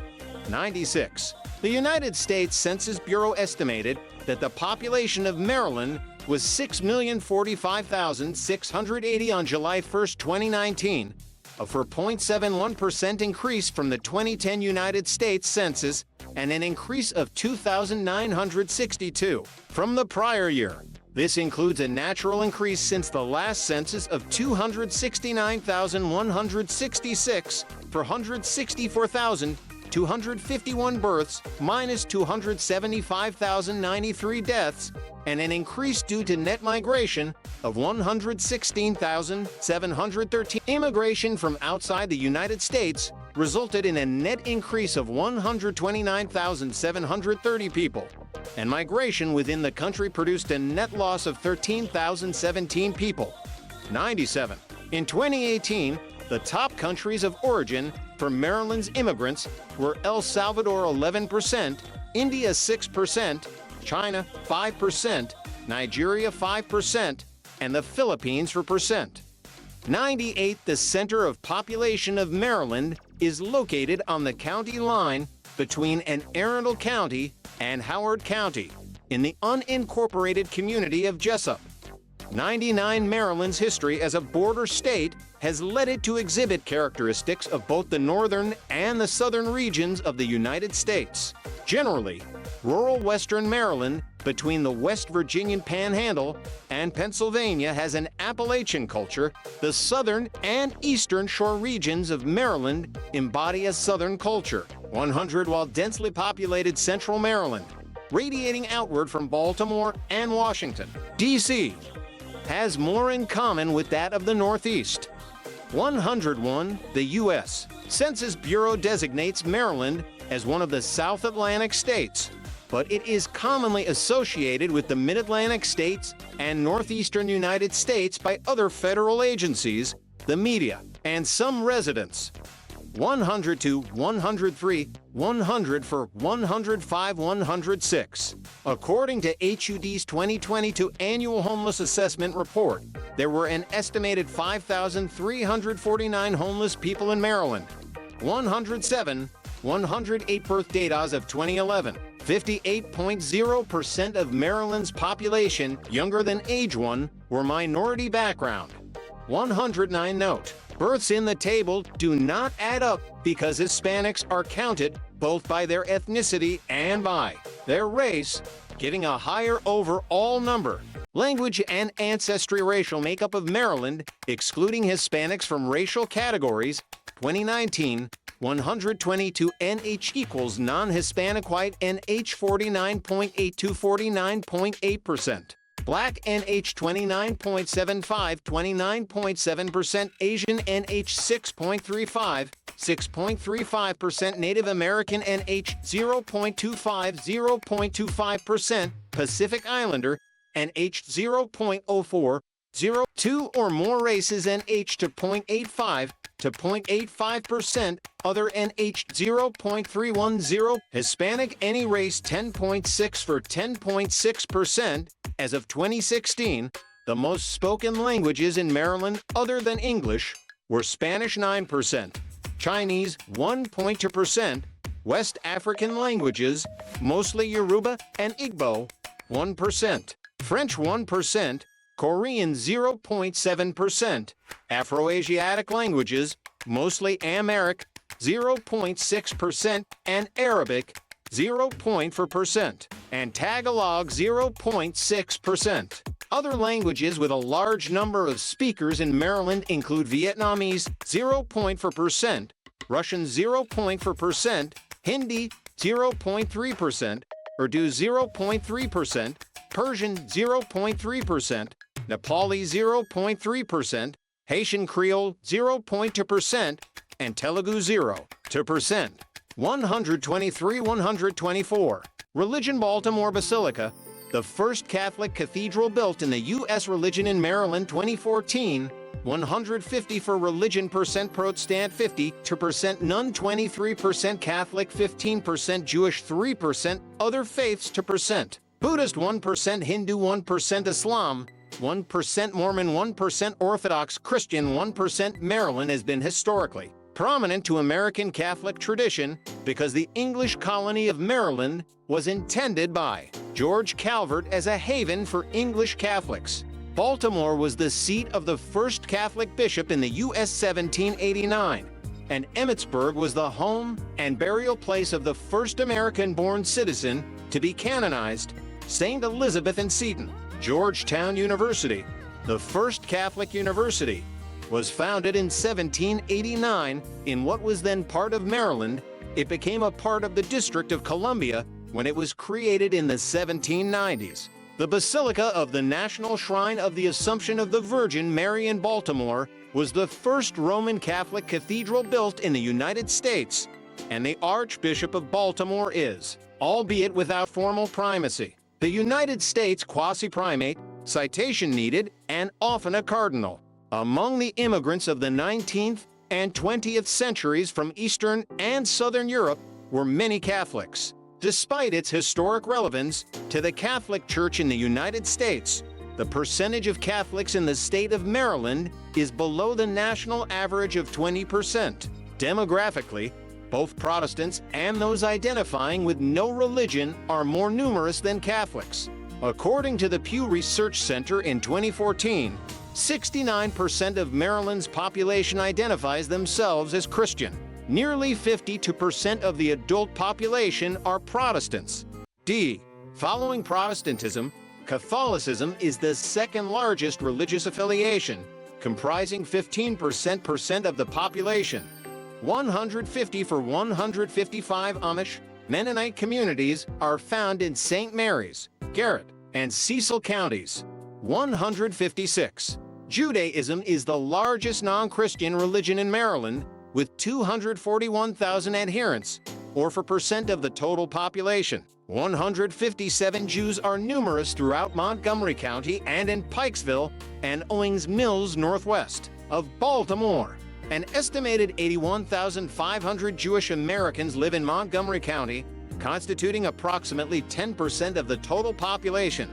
96. The United States Census Bureau estimated that the population of Maryland was 6,045,680 on July 1, 2019, a 4.71% increase from the 2010 United States Census and an increase of 2,962 from the prior year. This includes a natural increase since the last census of 269,166 for 164,251 births minus 275,093 deaths, and an increase due to net migration of 116,713. Immigration from outside the United States resulted in a net increase of 129,730 people, and migration within the country produced a net loss of 13,017 people. 97. In 2018, the top countries of origin for Maryland's immigrants were El Salvador 11%, India 6%, China 5%, Nigeria 5%, and the Philippines 4%. 98, the center of population of Maryland, is located on the county line between Anne Arundel County and Howard County in the unincorporated community of Jessup. 99, Maryland's history as a border state has led it to exhibit characteristics of both the northern and the southern regions of the United States. Generally, rural western Maryland between the West Virginian Panhandle and Pennsylvania has an Appalachian culture. The southern and eastern shore regions of Maryland embody a southern culture. 100, while densely populated central Maryland, radiating outward from Baltimore and Washington, D.C., has more in common with that of the Northeast. 101, the U.S. Census Bureau designates Maryland as one of the South Atlantic states, but it is commonly associated with the Mid-Atlantic states and Northeastern United States by other federal agencies, the media, and some residents. 102, 103, 100 for 105, 106. According to HUD's 2022 Annual Homeless Assessment Report, there were an estimated 5,349 homeless people in Maryland. 107, 108 birth data as of 2011. 58.0% of Maryland's population younger than age 1 were minority background. 109, note, births in the table do not add up because Hispanics are counted both by their ethnicity and by their race, giving a higher overall number. Language and ancestry racial makeup of Maryland, excluding Hispanics from racial categories, 2019, 122 NH equals non-Hispanic white NH 49.8 to 49.8%. Black NH 29.75, 29.7%, Asian NH 6.35, 6.35%, Native American NH 0.25, 0.25%, Pacific Islander NH 0.04, 2 or more races NH to 0.85 to 0.85%, other NH 0.310, Hispanic any race 10.6 for 10.6%. As of 2016, the most spoken languages in Maryland other than English were Spanish 9%, Chinese 1.2%, West African languages, mostly Yoruba and Igbo, 1%, French 1%, Korean 0.7%, Afro-Asiatic languages, mostly Amharic, 0.6%, and Arabic, 0.4%, and Tagalog 0.6%. Other languages with a large number of speakers in Maryland include Vietnamese 0.4%, Russian 0.4%, Hindi 0.3%, Urdu 0.3%, Persian 0.3%, Nepali 0.3%, Haitian Creole 0.2%, and Telugu 0.2%. 123, 124. Religion Baltimore Basilica, the first Catholic cathedral built in the U.S. Religion in Maryland 2014. 150 for religion percent Protestant 52% none 23% Catholic 15% Jewish 3% other faiths 2% Buddhist 1% Hindu 1% Islam 1% Mormon 1% Orthodox Christian 1%. Maryland has been historically prominent to American Catholic tradition because the English colony of Maryland was intended by George Calvert as a haven for English Catholics. Baltimore was the seat of the first Catholic bishop in the U.S. 1789, and Emmitsburg was the home and burial place of the first American-born citizen to be canonized, St. Elizabeth and Seton. Georgetown University, the first Catholic university, was founded in 1789 in what was then part of Maryland. It became a part of the District of Columbia when it was created in the 1790s. The Basilica of the National Shrine of the Assumption of the Virgin Mary in Baltimore was the first Roman Catholic cathedral built in the United States, and the Archbishop of Baltimore is, albeit without formal primacy, the United States quasi-primate, citation needed, and often a cardinal. Among the immigrants of the 19th and 20th centuries from Eastern and Southern Europe were many Catholics. Despite its historic relevance to the Catholic Church in the United States, the percentage of Catholics in the state of Maryland is below the national average of 20%. Demographically, both Protestants and those identifying with no religion are more numerous than Catholics. According to the Pew Research Center in 2014, 69% of Maryland's population identifies themselves as Christian. Nearly 52% of the adult population are Protestants. Following Protestantism, Catholicism is the second largest religious affiliation, comprising 15% of the population. 150 for 155 Amish, Mennonite communities are found in St. Mary's, Garrett, and Cecil counties. 156. Judaism is the largest non-Christian religion in Maryland, with 241,000 adherents, or 4% of the total population. 157 Jews are numerous throughout Montgomery County and in Pikesville and Owings Mills northwest of Baltimore. An estimated 81,500 Jewish Americans live in Montgomery County, constituting approximately 10% of the total population.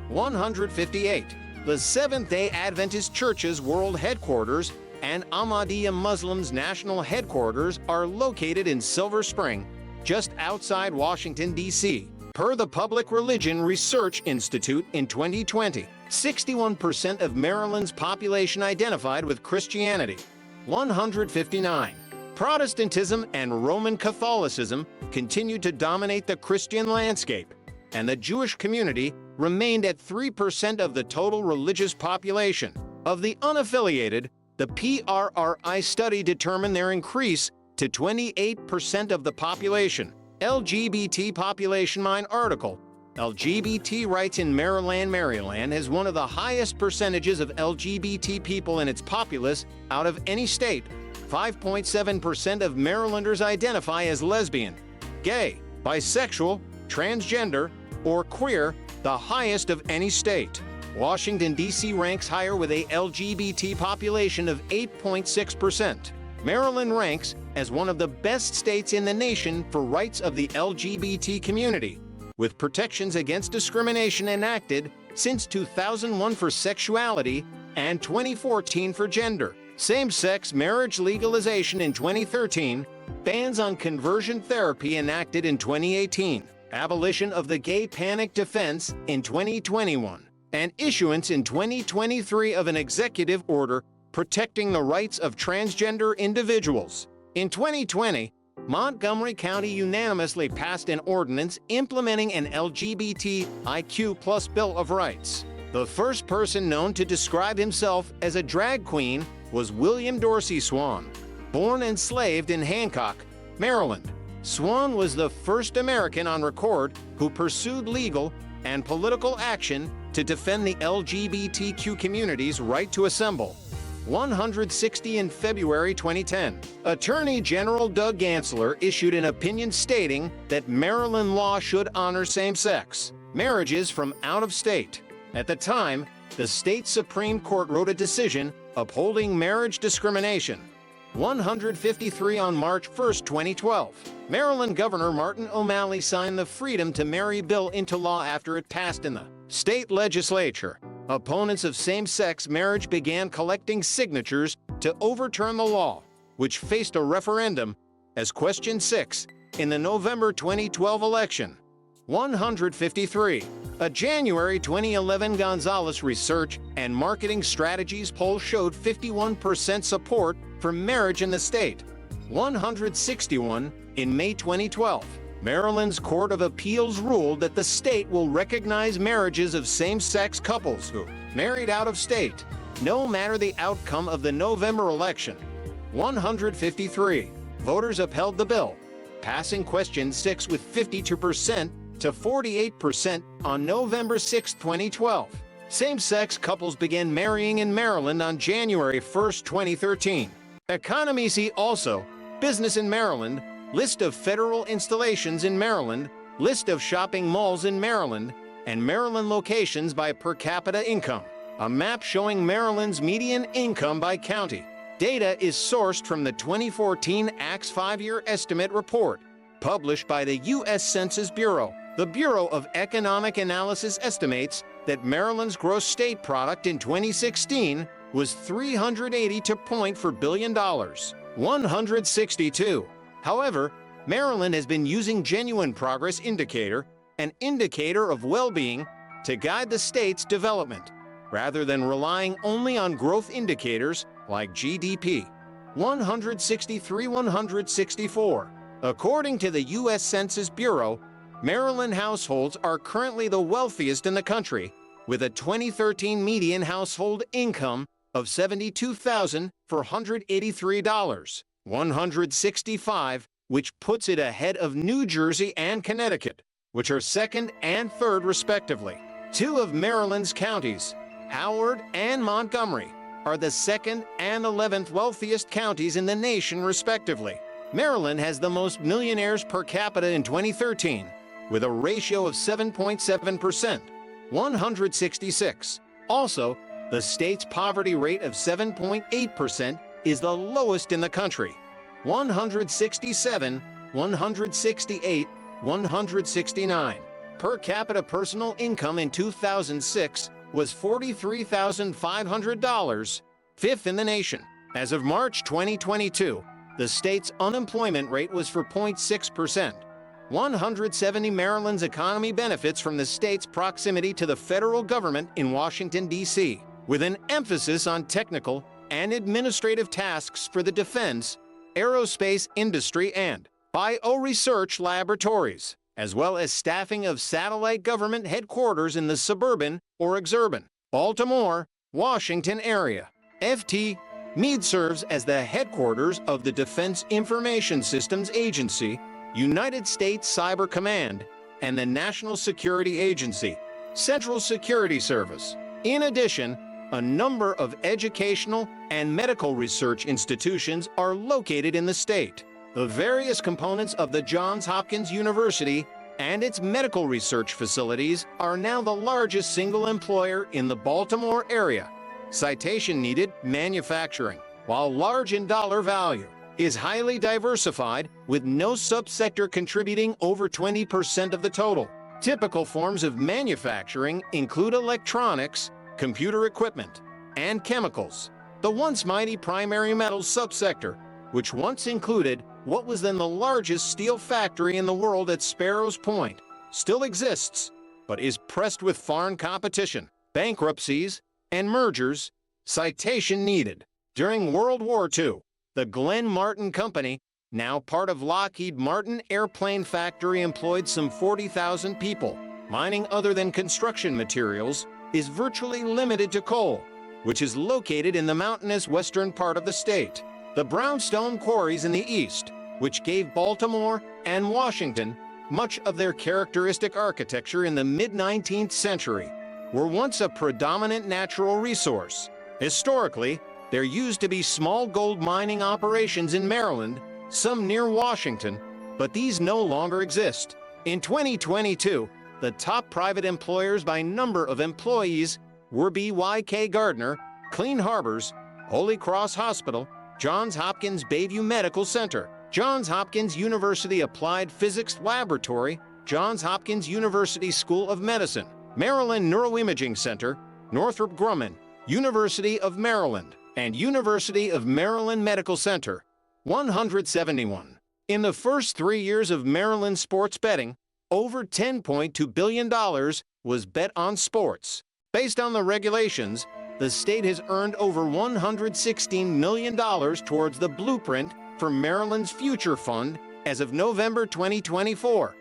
158. The Seventh-day Adventist Church's world headquarters and Ahmadiyya Muslims' national headquarters are located in Silver Spring, just outside Washington, D.C. Per the Public Religion Research Institute in 2020, 61% of Maryland's population identified with Christianity. 159. Protestantism and Roman Catholicism continued to dominate the Christian landscape, and the Jewish community remained at 3% of the total religious population. Of the unaffiliated, the PRRI study determined their increase to 28% of the population. LGBT Population Mine article. LGBT rights in Maryland. Maryland has one of the highest percentages of LGBT people in its populace out of any state. 5.7% of Marylanders identify as lesbian, gay, bisexual, transgender, or queer, the highest of any state. Washington, D.C. ranks higher with a LGBT population of 8.6%. Maryland ranks as one of the best states in the nation for rights of the LGBT community, with protections against discrimination enacted since 2001 for sexuality and 2014 for gender. Same-sex marriage legalization in 2013, bans on conversion therapy enacted in 2018, abolition of the gay panic defense in 2021, and issuance in 2023 of an executive order protecting the rights of transgender individuals. In 2020, Montgomery County unanimously passed an ordinance implementing an LGBTIQ+ Bill of Rights. The first person known to describe himself as a drag queen was William Dorsey Swan. Born enslaved in Hancock, Maryland, Swan was the first American on record who pursued legal and political action to defend the LGBTQ community's right to assemble. 160 in February 2010. Attorney General Doug Gansler issued an opinion stating that Maryland law should honor same-sex marriages from out of state. At the time, the state Supreme Court wrote a decision upholding marriage discrimination. 153 on March 1, 2012. Maryland Governor Martin O'Malley signed the Freedom to Marry bill into law after it passed in the state legislature. Opponents of same-sex marriage began collecting signatures to overturn the law, which faced a referendum as Question 6 in the November 2012 election. 153. A January 2011 Gonzalez Research and Marketing Strategies poll showed 51% support for marriage in the state. 161. In May 2012, Maryland's Court of Appeals ruled that the state will recognize marriages of same-sex couples who married out of state, no matter the outcome of the November election. 153. Voters upheld the bill, passing Question 6 with 52% to 48% on November 6, 2012. Same-sex couples began marrying in Maryland on January 1, 2013. Economy. See also Business in Maryland, List of federal installations in Maryland, List of shopping malls in Maryland, and Maryland locations by per capita income. a map showing Maryland's median income by county. Data is sourced from the 2014 ACTS 5-Year Estimate Report, published by the U.S. Census Bureau. The Bureau of Economic Analysis estimates that Maryland's gross state product in 2016 was $380.4 billion, 162. However, Maryland has been using Genuine Progress Indicator, an indicator of well-being, to guide the state's development, rather than relying only on growth indicators like GDP. 164. According to the U.S. Census Bureau, Maryland households are currently the wealthiest in the country, with a 2013 median household income of $72,483, 165, which puts it ahead of New Jersey and Connecticut, which are second and third respectively. Two of Maryland's counties, Howard and Montgomery, are the second and 11th wealthiest counties in the nation respectively. Maryland has the most millionaires per capita in 2013, with a ratio of 7.7%, 166. Also, the state's poverty rate of 7.8% is the lowest in the country, 167, 168, 169. Per capita personal income in 2006 was $43,500, fifth in the nation. As of March 2022, the state's unemployment rate was 4.6%. 170. Maryland's economy benefits from the state's proximity to the federal government in Washington, D.C., with an emphasis on technical and administrative tasks for the defense, aerospace industry, and bioresearch laboratories, as well as staffing of satellite government headquarters in the suburban or exurban Baltimore, Washington area. Ft. Meade serves as the headquarters of the Defense Information Systems Agency, United States Cyber Command, and the National Security Agency, Central Security Service. In addition, a number of educational and medical research institutions are located in the state. The various components of the Johns Hopkins University and its medical research facilities are now the largest single employer in the Baltimore area. Citation needed. Manufacturing, while large in dollar value, is highly diversified, with no subsector contributing over 20% of the total. Typical forms of manufacturing include electronics, computer equipment, and chemicals. The once mighty primary metals subsector, which once included what was then the largest steel factory in the world at Sparrows Point, still exists, but is pressed with foreign competition, bankruptcies, and mergers. Citation needed. During World War II, the Glenn Martin Company, now part of Lockheed Martin Airplane Factory, employed some 40,000 people. Mining other than construction materials is virtually limited to coal, which is located in the mountainous western part of the state. The brownstone quarries in the east, which gave Baltimore and Washington much of their characteristic architecture in the mid-19th century, were once a predominant natural resource. Historically, there used to be small gold mining operations in Maryland, some near Washington, but these no longer exist. In 2022, the top private employers by number of employees were BYK Gardner, Clean Harbors, Holy Cross Hospital, Johns Hopkins Bayview Medical Center, Johns Hopkins University Applied Physics Laboratory, Johns Hopkins University School of Medicine, Maryland Neuroimaging Center, Northrop Grumman, University of Maryland, and University of Maryland Medical Center. 171. In the first 3 years of Maryland sports betting, over $10.2 billion was bet on sports. Based on the regulations, the state has earned over $116 million towards the blueprint for Maryland's Future Fund as of November 2024.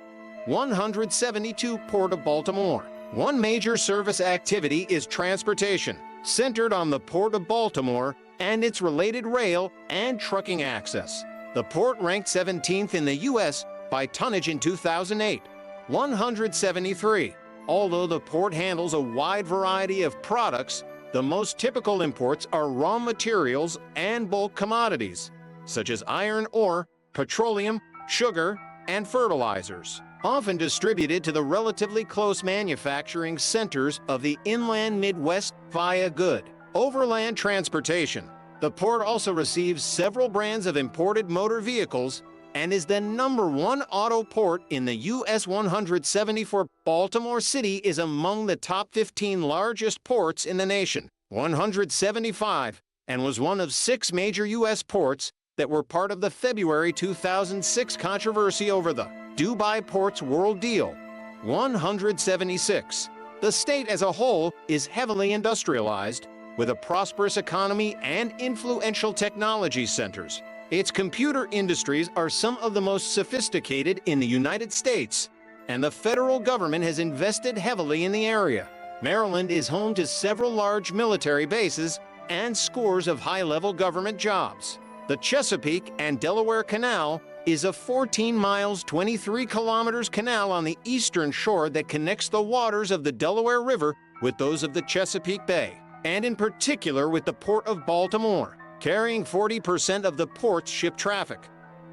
172. Port of Baltimore. One major service activity is transportation, centered on the Port of Baltimore and its related rail and trucking access. The port ranked 17th in the U.S. by tonnage in 2008. 173. Although the port handles a wide variety of products, the most typical imports are raw materials and bulk commodities, such as iron ore, petroleum, sugar, and fertilizers, often distributed to the relatively close manufacturing centers of the inland Midwest via good overland transportation. The port also receives several brands of imported motor vehicles and is the #1 auto port in the U.S. 174. Baltimore City is among the top 15 largest ports in the nation, 175, and was one of 6 major U.S. ports that were part of the February 2006 controversy over the Dubai Ports World Deal. 176. The state as a whole is heavily industrialized, with a prosperous economy and influential technology centers. Its computer industries are some of the most sophisticated in the United States, and the federal government has invested heavily in the area. Maryland is home to several large military bases and scores of high-level government jobs. The Chesapeake and Delaware Canal is a 14 miles, 23 kilometers canal on the eastern shore that connects the waters of the Delaware River with those of the Chesapeake Bay, and in particular with the Port of Baltimore, carrying 40% of the port's ship traffic.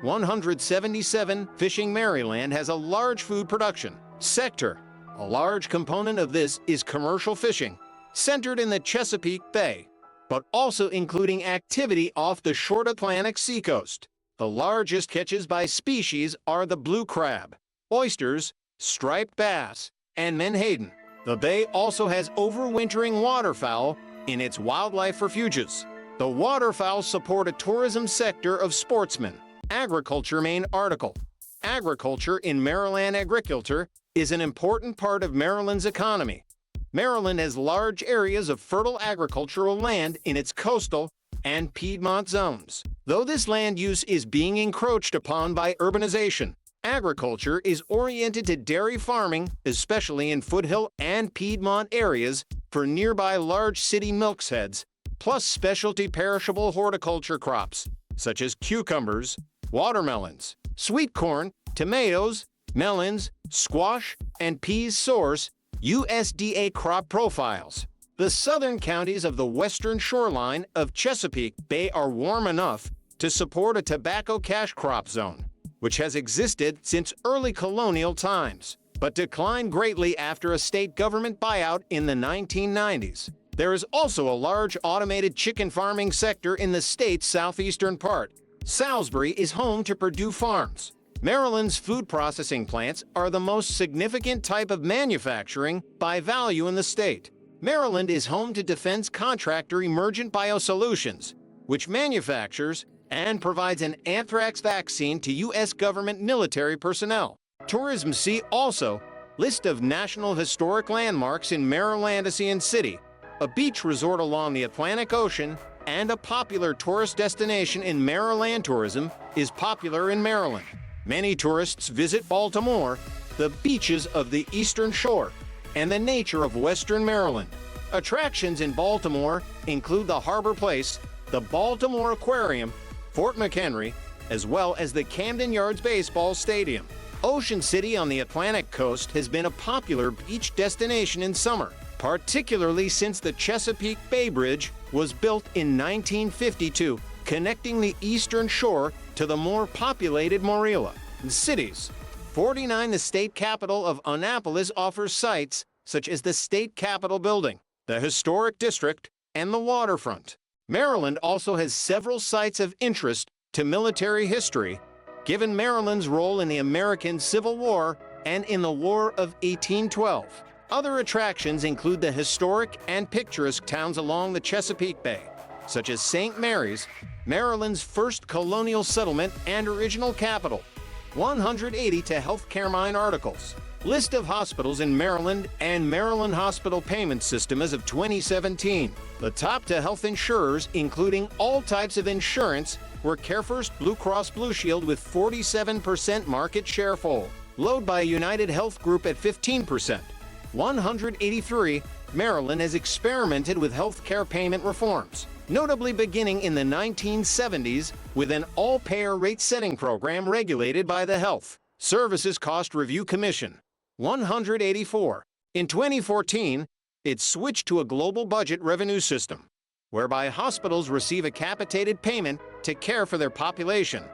177. Fishing. Maryland has a large food production sector. A large component of this is commercial fishing, centered in the Chesapeake Bay, but also including activity off the short Atlantic seacoast. The largest catches by species are the blue crab, oysters, striped bass, and menhaden. The bay also has overwintering waterfowl in its wildlife refuges. The waterfowl support a tourism sector of sportsmen. Agriculture. Main article. Agriculture in Maryland. Agriculture is an important part of Maryland's economy. Maryland has large areas of fertile agricultural land in its coastal and Piedmont zones. Though this land use is being encroached upon by urbanization, agriculture is oriented to dairy farming, especially in foothill and Piedmont areas for nearby large city milksheds, plus specialty perishable horticulture crops, such as cucumbers, watermelons, sweet corn, tomatoes, melons, squash, and peas. Source: USDA crop profiles. The southern counties of the western shoreline of Chesapeake Bay are warm enough to support a tobacco cash crop zone, which has existed since early colonial times, but declined greatly after a state government buyout in the 1990s. There is also a large automated chicken farming sector in the state's southeastern part. Salisbury is home to Purdue Farms. Maryland's food processing plants are the most significant type of manufacturing by value in the state. Maryland is home to defense contractor Emergent Biosolutions, which manufactures and provides an anthrax vaccine to U.S. government military personnel. Tourism. See also list of National Historic Landmarks in Marylandian City, a beach resort along the Atlantic Ocean, and a popular tourist destination in Maryland. Tourism is popular in Maryland. Many tourists visit Baltimore, the beaches of the Eastern Shore, and the nature of Western Maryland. Attractions in Baltimore include the Harbor Place, the Baltimore Aquarium, Fort McHenry, as well as the Camden Yards Baseball Stadium. Ocean City on the Atlantic coast has been a popular beach destination in summer, particularly since the Chesapeake Bay Bridge was built in 1952, connecting the eastern shore to the more populated Morelia. Cities. 49. The state capital of Annapolis offers sites such as the State Capitol Building, the Historic District, and the waterfront. Maryland also has several sites of interest to military history, given Maryland's role in the American Civil War and in the War of 1812. Other attractions include the historic and picturesque towns along the Chesapeake Bay, such as St. Mary's, Maryland's first colonial settlement and original capital. 180. To healthcare. Mine articles. List of hospitals in Maryland and Maryland Hospital Payment System as of 2017. The top 2 health insurers, including all types of insurance, were CareFirst Blue Cross Blue Shield with 47% market share, followed by United Health Group at 15%. 183. Maryland has experimented with healthcare payment reforms, notably beginning in the 1970s with an all-payer rate-setting program regulated by the Health Services Cost Review Commission. 184. In 2014, it switched to a global budget revenue system, whereby hospitals receive a capitated payment to care for their population.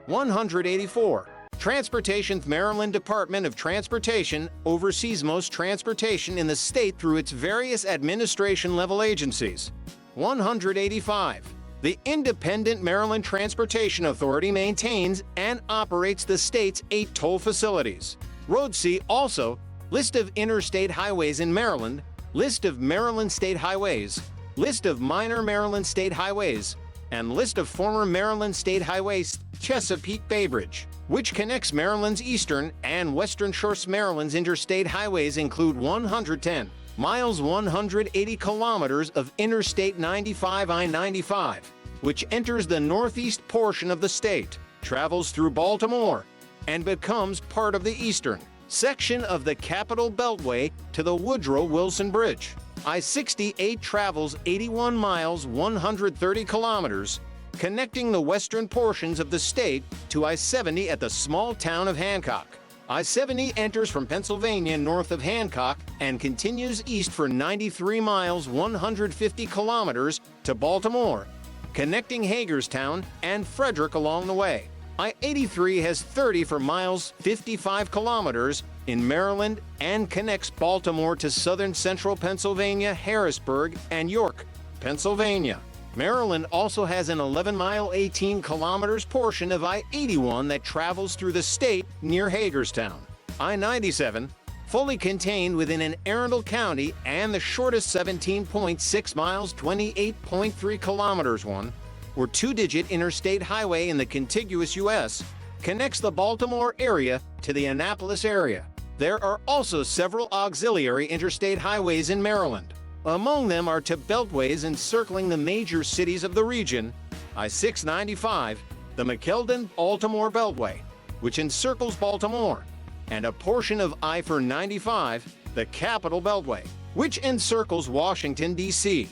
184. Transportation's Maryland Department of Transportation oversees most transportation in the state through its various administration-level agencies. 185. The Independent Maryland Transportation Authority maintains and operates the state's 8 toll facilities. Road See also: List of interstate highways in Maryland, List of Maryland state highways, List of minor Maryland state highways, and List of former Maryland state highways. Chesapeake Bay Bridge, which connects Maryland's eastern and western shores. Maryland's interstate highways include 110 miles 180 kilometers of Interstate 95 I-95, which enters the northeast portion of the state, travels through Baltimore, and becomes part of the eastern section of the Capital Beltway to the Woodrow Wilson Bridge. I-68 travels 81 miles 130 kilometers, connecting the western portions of the state to I-70 at the small town of Hancock. I-70 enters from Pennsylvania north of Hancock and continues east for 93 miles 150 kilometers to Baltimore, connecting Hagerstown and Frederick along the way. I-83 has 34 miles 55 kilometers in Maryland and connects Baltimore to southern central Pennsylvania, Harrisburg, and York, Pennsylvania. Maryland also has an 11-mile 18 kilometers portion of I-81 that travels through the state near Hagerstown. I-97, fully contained within an Arundel County and the shortest 17.6 miles 28.3 kilometers one, or 2-digit interstate highway in the contiguous U.S., connects the Baltimore area to the Annapolis area. There are also several auxiliary interstate highways in Maryland. Among them are two beltways encircling the major cities of the region: I-695, the McKeldin-Baltimore Beltway, which encircles Baltimore, and a portion of I-495, the Capital Beltway, which encircles Washington, D.C.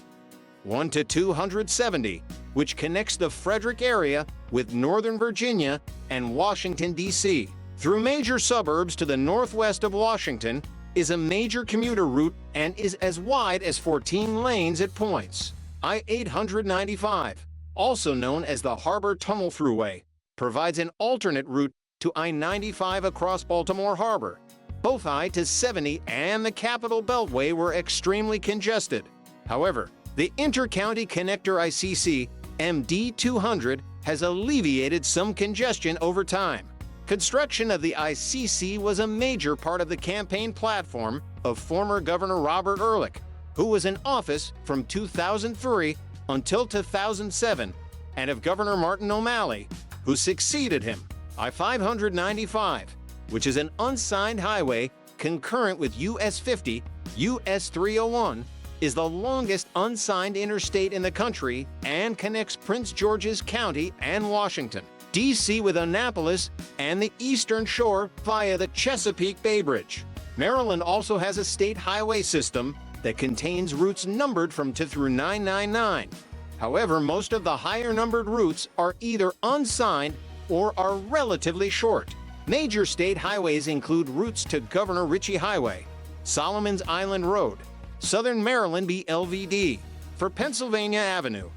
1 to 270, which connects the Frederick area with Northern Virginia and Washington, D.C. Through major suburbs to the northwest of Washington is a major commuter route and is as wide as 14 lanes at points. I-895, also known as the Harbor Tunnel Thruway, provides an alternate route to I-95 across Baltimore Harbor. Both I-70 and the Capital Beltway were extremely congested. However, the Intercounty Connector ICC MD-200 has alleviated some congestion over time. Construction of the ICC was a major part of the campaign platform of former Governor Robert Ehrlich, who was in office from 2003 until 2007, and of Governor Martin O'Malley, who succeeded him. I-595, which is an unsigned highway concurrent with US 50, US 301, is the longest unsigned interstate in the country and connects Prince George's County and Washington, D.C. with Annapolis and the Eastern Shore via the Chesapeake Bay Bridge. Maryland also has a state highway system that contains routes numbered from 2 through 999. However, most of the higher numbered routes are either unsigned or are relatively short. Major state highways include routes to Governor Ritchie Highway, Solomon's Island Road, Southern Maryland BLVD, for Pennsylvania Avenue,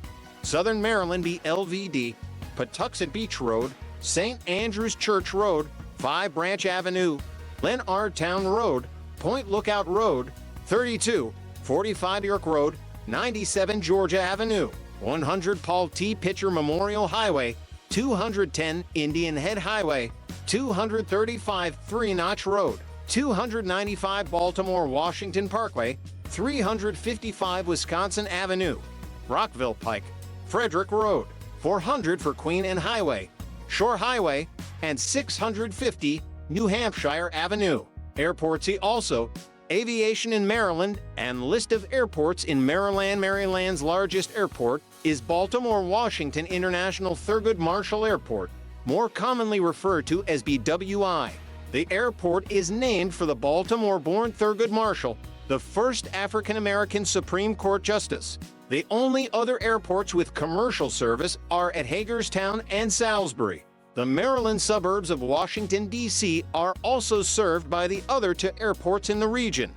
Southern Maryland BLVD, Patuxent Beach Road, St. Andrews Church Road, 5 Branch Avenue, Len R. Town Road, Point Lookout Road, 32, 45 York Road, 97 Georgia Avenue, 100 Paul T. Pitcher Memorial Highway, 210 Indian Head Highway, 235 Three Notch Road, 295 Baltimore-Washington Parkway, 355 Wisconsin Avenue, Rockville Pike, Frederick Road, 400 for Queen Anne Highway, Shore Highway, and 650 New Hampshire Avenue. Airports. See also aviation in Maryland and list of airports in Maryland. Maryland's largest airport is Baltimore-Washington International Thurgood Marshall Airport, more commonly referred to as BWI. The airport is named for the Baltimore-born Thurgood Marshall, the first African-American Supreme Court Justice. The only other airports with commercial service are at Hagerstown and Salisbury. The Maryland suburbs of Washington, D.C. are also served by the other 2 airports in the region: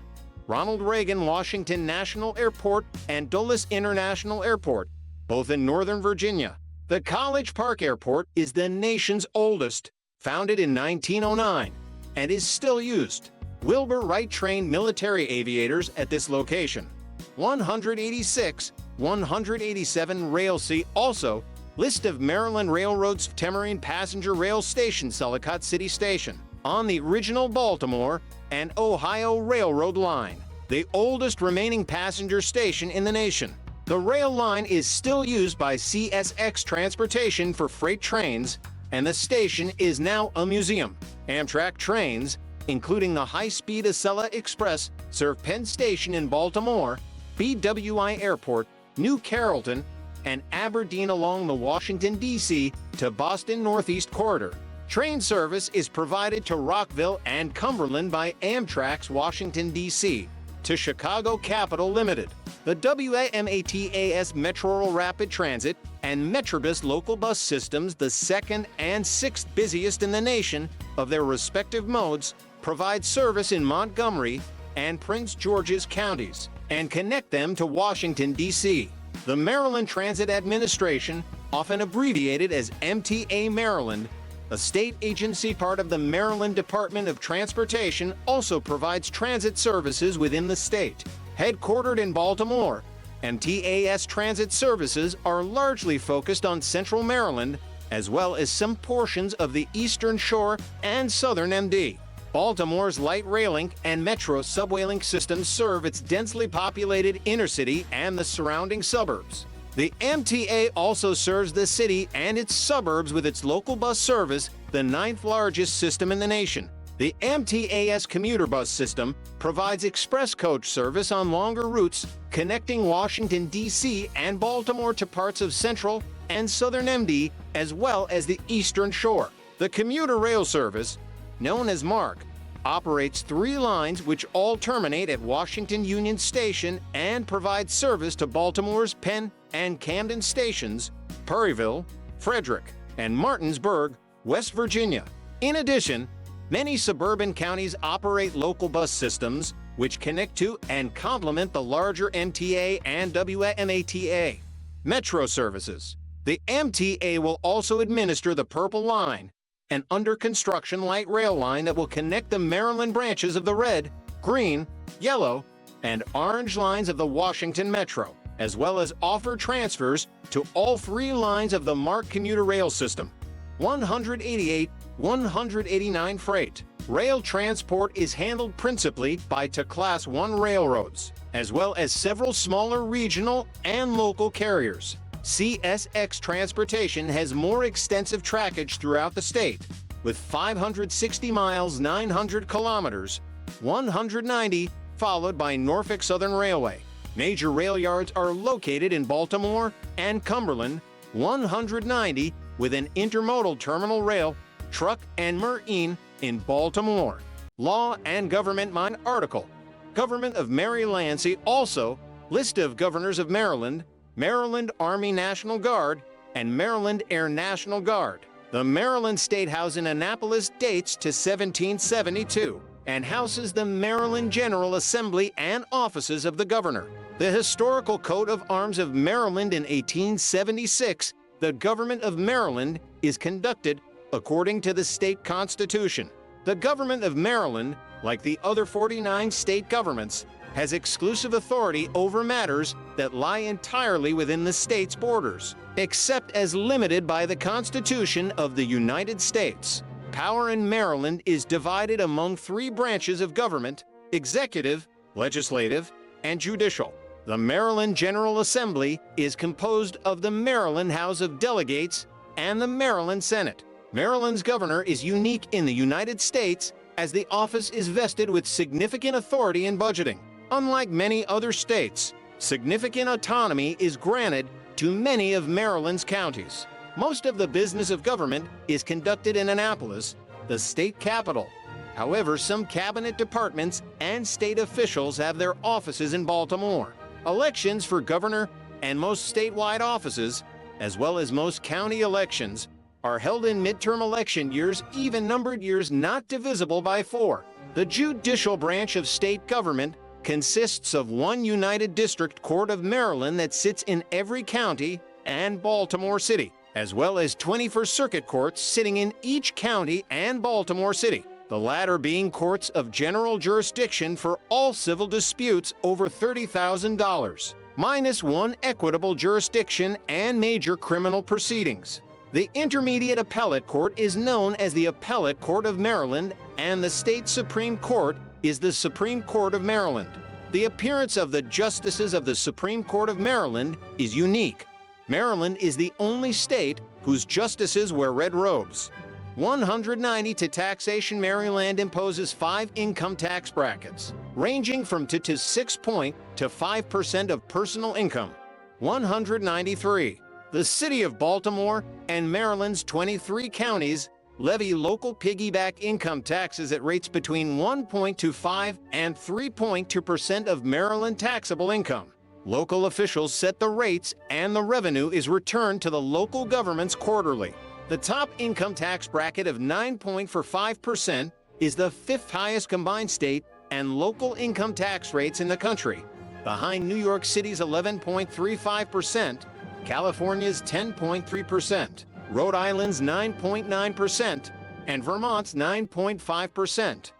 Ronald Reagan Washington National Airport and Dulles International Airport, both in Northern Virginia. The College Park Airport is the nation's oldest founded in 1909, and is still used. Wilbur Wright trained military aviators at this location. 186, 187 Rail. See also, List of Maryland Railroads. Temarine Passenger Rail Station, Ellicott City Station, on the original Baltimore and Ohio Railroad line, the oldest remaining passenger station in the nation. The rail line is still used by CSX Transportation for freight trains, and the station is now a museum. Amtrak trains, including the high-speed Acela Express, serve Penn Station in Baltimore, BWI Airport, New Carrollton, and Aberdeen along the Washington, D.C. to Boston Northeast Corridor. Train service is provided to Rockville and Cumberland by Amtrak's Washington, D.C. to Chicago Capital Limited. The WMATA's Metro Rapid Transit and Metrobus local bus systems, the second and sixth busiest in the nation of their respective modes, provide service in Montgomery and Prince George's counties and connect them to Washington, D.C. The Maryland Transit Administration, often abbreviated as MTA Maryland, a state agency part of the Maryland Department of Transportation, also provides transit services within the state. Headquartered in Baltimore, MTA's transit services are largely focused on Central Maryland, as well as some portions of the Eastern Shore and Southern MD. Baltimore's light rail link and Metro subway link systems serve its densely populated inner city and the surrounding suburbs. The MTA also serves the city and its suburbs with its local bus service, the ninth largest system in the nation. The MTA's commuter bus system provides express coach service on longer routes connecting Washington, D.C. and Baltimore to parts of Central and Southern MD, as well as the Eastern Shore. The commuter rail service, known as MARC, operates 3 lines which all terminate at Washington Union Station and provide service to Baltimore's Penn and Camden stations, Perryville, Frederick, and Martinsburg, West Virginia. In addition, many suburban counties operate local bus systems which connect to and complement the larger MTA and WMATA. Metro services. The MTA will also administer the Purple Line, an under-construction light rail line that will connect the Maryland branches of the red, green, yellow, and orange lines of the Washington Metro, as well as offer transfers to all 3 lines of the MARC commuter rail system. 188, 189 Freight. Rail transport is handled principally by Class 1 railroads, as well as several smaller regional and local carriers. CSX Transportation has more extensive trackage throughout the state, with 560 miles 900 kilometers, 190 followed by Norfolk Southern Railway. Major rail yards are located in Baltimore and Cumberland, 190 with an intermodal terminal rail, truck, and marine in Baltimore. Law and Government Mine article. Government of Maryland. See also List of Governors of Maryland, Maryland Army National Guard, and Maryland Air National Guard. The Maryland State House in Annapolis dates to 1772 and houses the Maryland General Assembly and offices of the governor. The Historical Coat of Arms of Maryland in 1876, the government of Maryland is conducted according to the state constitution. The government of Maryland, like the other 49 state governments, has exclusive authority over matters that lie entirely within the state's borders, except as limited by the Constitution of the United States. Power in Maryland is divided among 3 branches of government: executive, legislative, and judicial. The Maryland General Assembly is composed of the Maryland House of Delegates and the Maryland Senate. Maryland's governor is unique in the United States as the office is vested with significant authority in budgeting. Unlike many other states, significant autonomy is granted to many of Maryland's counties. Most of the business of government is conducted in Annapolis, the state capital. However, some cabinet departments and state officials have their offices in Baltimore. Elections for governor and most statewide offices, as well as most county elections, are held in midterm election years, even-numbered years not divisible by 4. The judicial branch of state government consists of 1 United District Court of Maryland that sits in every county and Baltimore City, as well as 21st Circuit courts sitting in each county and Baltimore City, the latter being courts of general jurisdiction for all civil disputes over $30,000, minus one equitable jurisdiction and major criminal proceedings. The Intermediate Appellate Court is known as the Appellate Court of Maryland, and the State Supreme Court is the Supreme Court of Maryland. The appearance of the justices of the Supreme Court of Maryland is unique. Maryland is the only state whose justices wear red robes. 190 to taxation. Maryland imposes 5 income tax brackets, ranging from 2 to 6 to 5% of personal income. 193. The City of Baltimore and Maryland's 23 counties levy local piggyback income taxes at rates between 1.25 and 3.2% of Maryland taxable income. Local officials set the rates, and the revenue is returned to the local governments quarterly. The top income tax bracket of 9.45% is the 5th highest combined state and local income tax rates in the country, behind New York City's 11.35%, California's 10.3%, Rhode Island's 9.9%, and Vermont's 9.5%.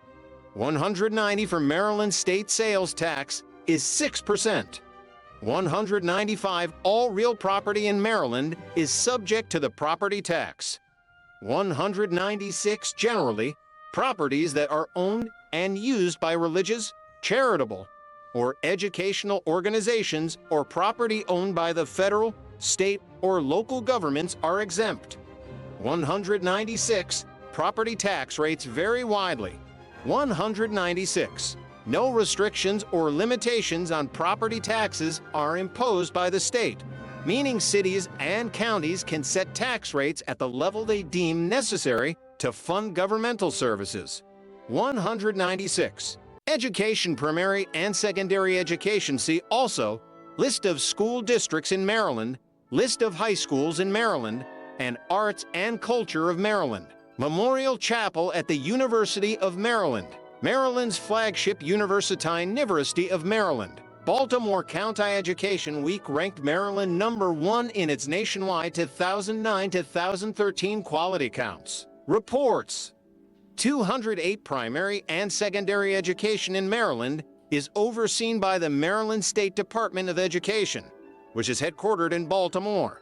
190 for Maryland state sales tax is 6%. 195, all real property in Maryland is subject to the property tax. 196, generally, properties that are owned and used by religious, charitable, or educational organizations or property owned by the federal, state, or local governments are exempt. 196, property tax rates vary widely. 196, no restrictions or limitations on property taxes are imposed by the state, meaning cities and counties can set tax rates at the level they deem necessary to fund governmental services. 196. Education, primary and secondary education. See also list of school districts in Maryland, list of high schools in Maryland, and arts and culture of Maryland. Memorial Chapel at the University of Maryland. Maryland's flagship University of Maryland. Baltimore County Education Week ranked Maryland number 1 in its nationwide 2009-2013 quality counts. Reports. 208 primary and secondary education in Maryland is overseen by the Maryland State Department of Education, which is headquartered in Baltimore.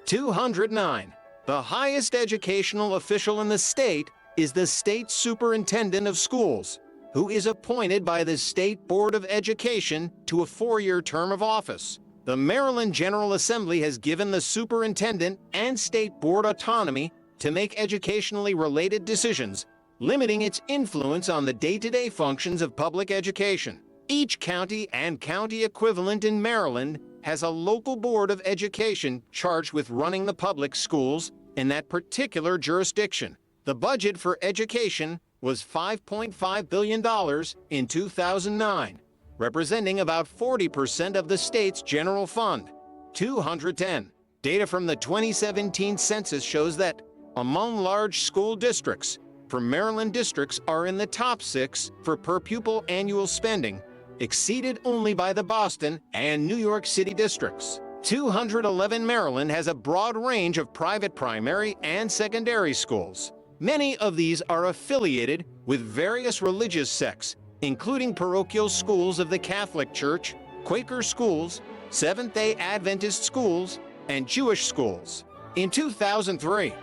209. The highest educational official in the state is the State Superintendent of Schools, who is appointed by the State Board of Education to a 4-year term of office. The Maryland General Assembly has given the superintendent and state board autonomy to make educationally related decisions, limiting its influence on the day-to-day functions of public education. Each county and county equivalent in Maryland has a local board of education charged with running the public schools in that particular jurisdiction. The budget for education was $5.5 billion in 2009, representing about 40% of the state's general fund. 210. Data from the 2017 census shows that among large school districts, Maryland districts are in the top 6 for per pupil annual spending, exceeded only by the Boston and New York City districts. 211. Maryland has a broad range of private primary and secondary schools. Many of these are affiliated with various religious sects, including parochial schools of the Catholic Church, Quaker schools, Seventh-day Adventist schools, and Jewish schools. In 2003,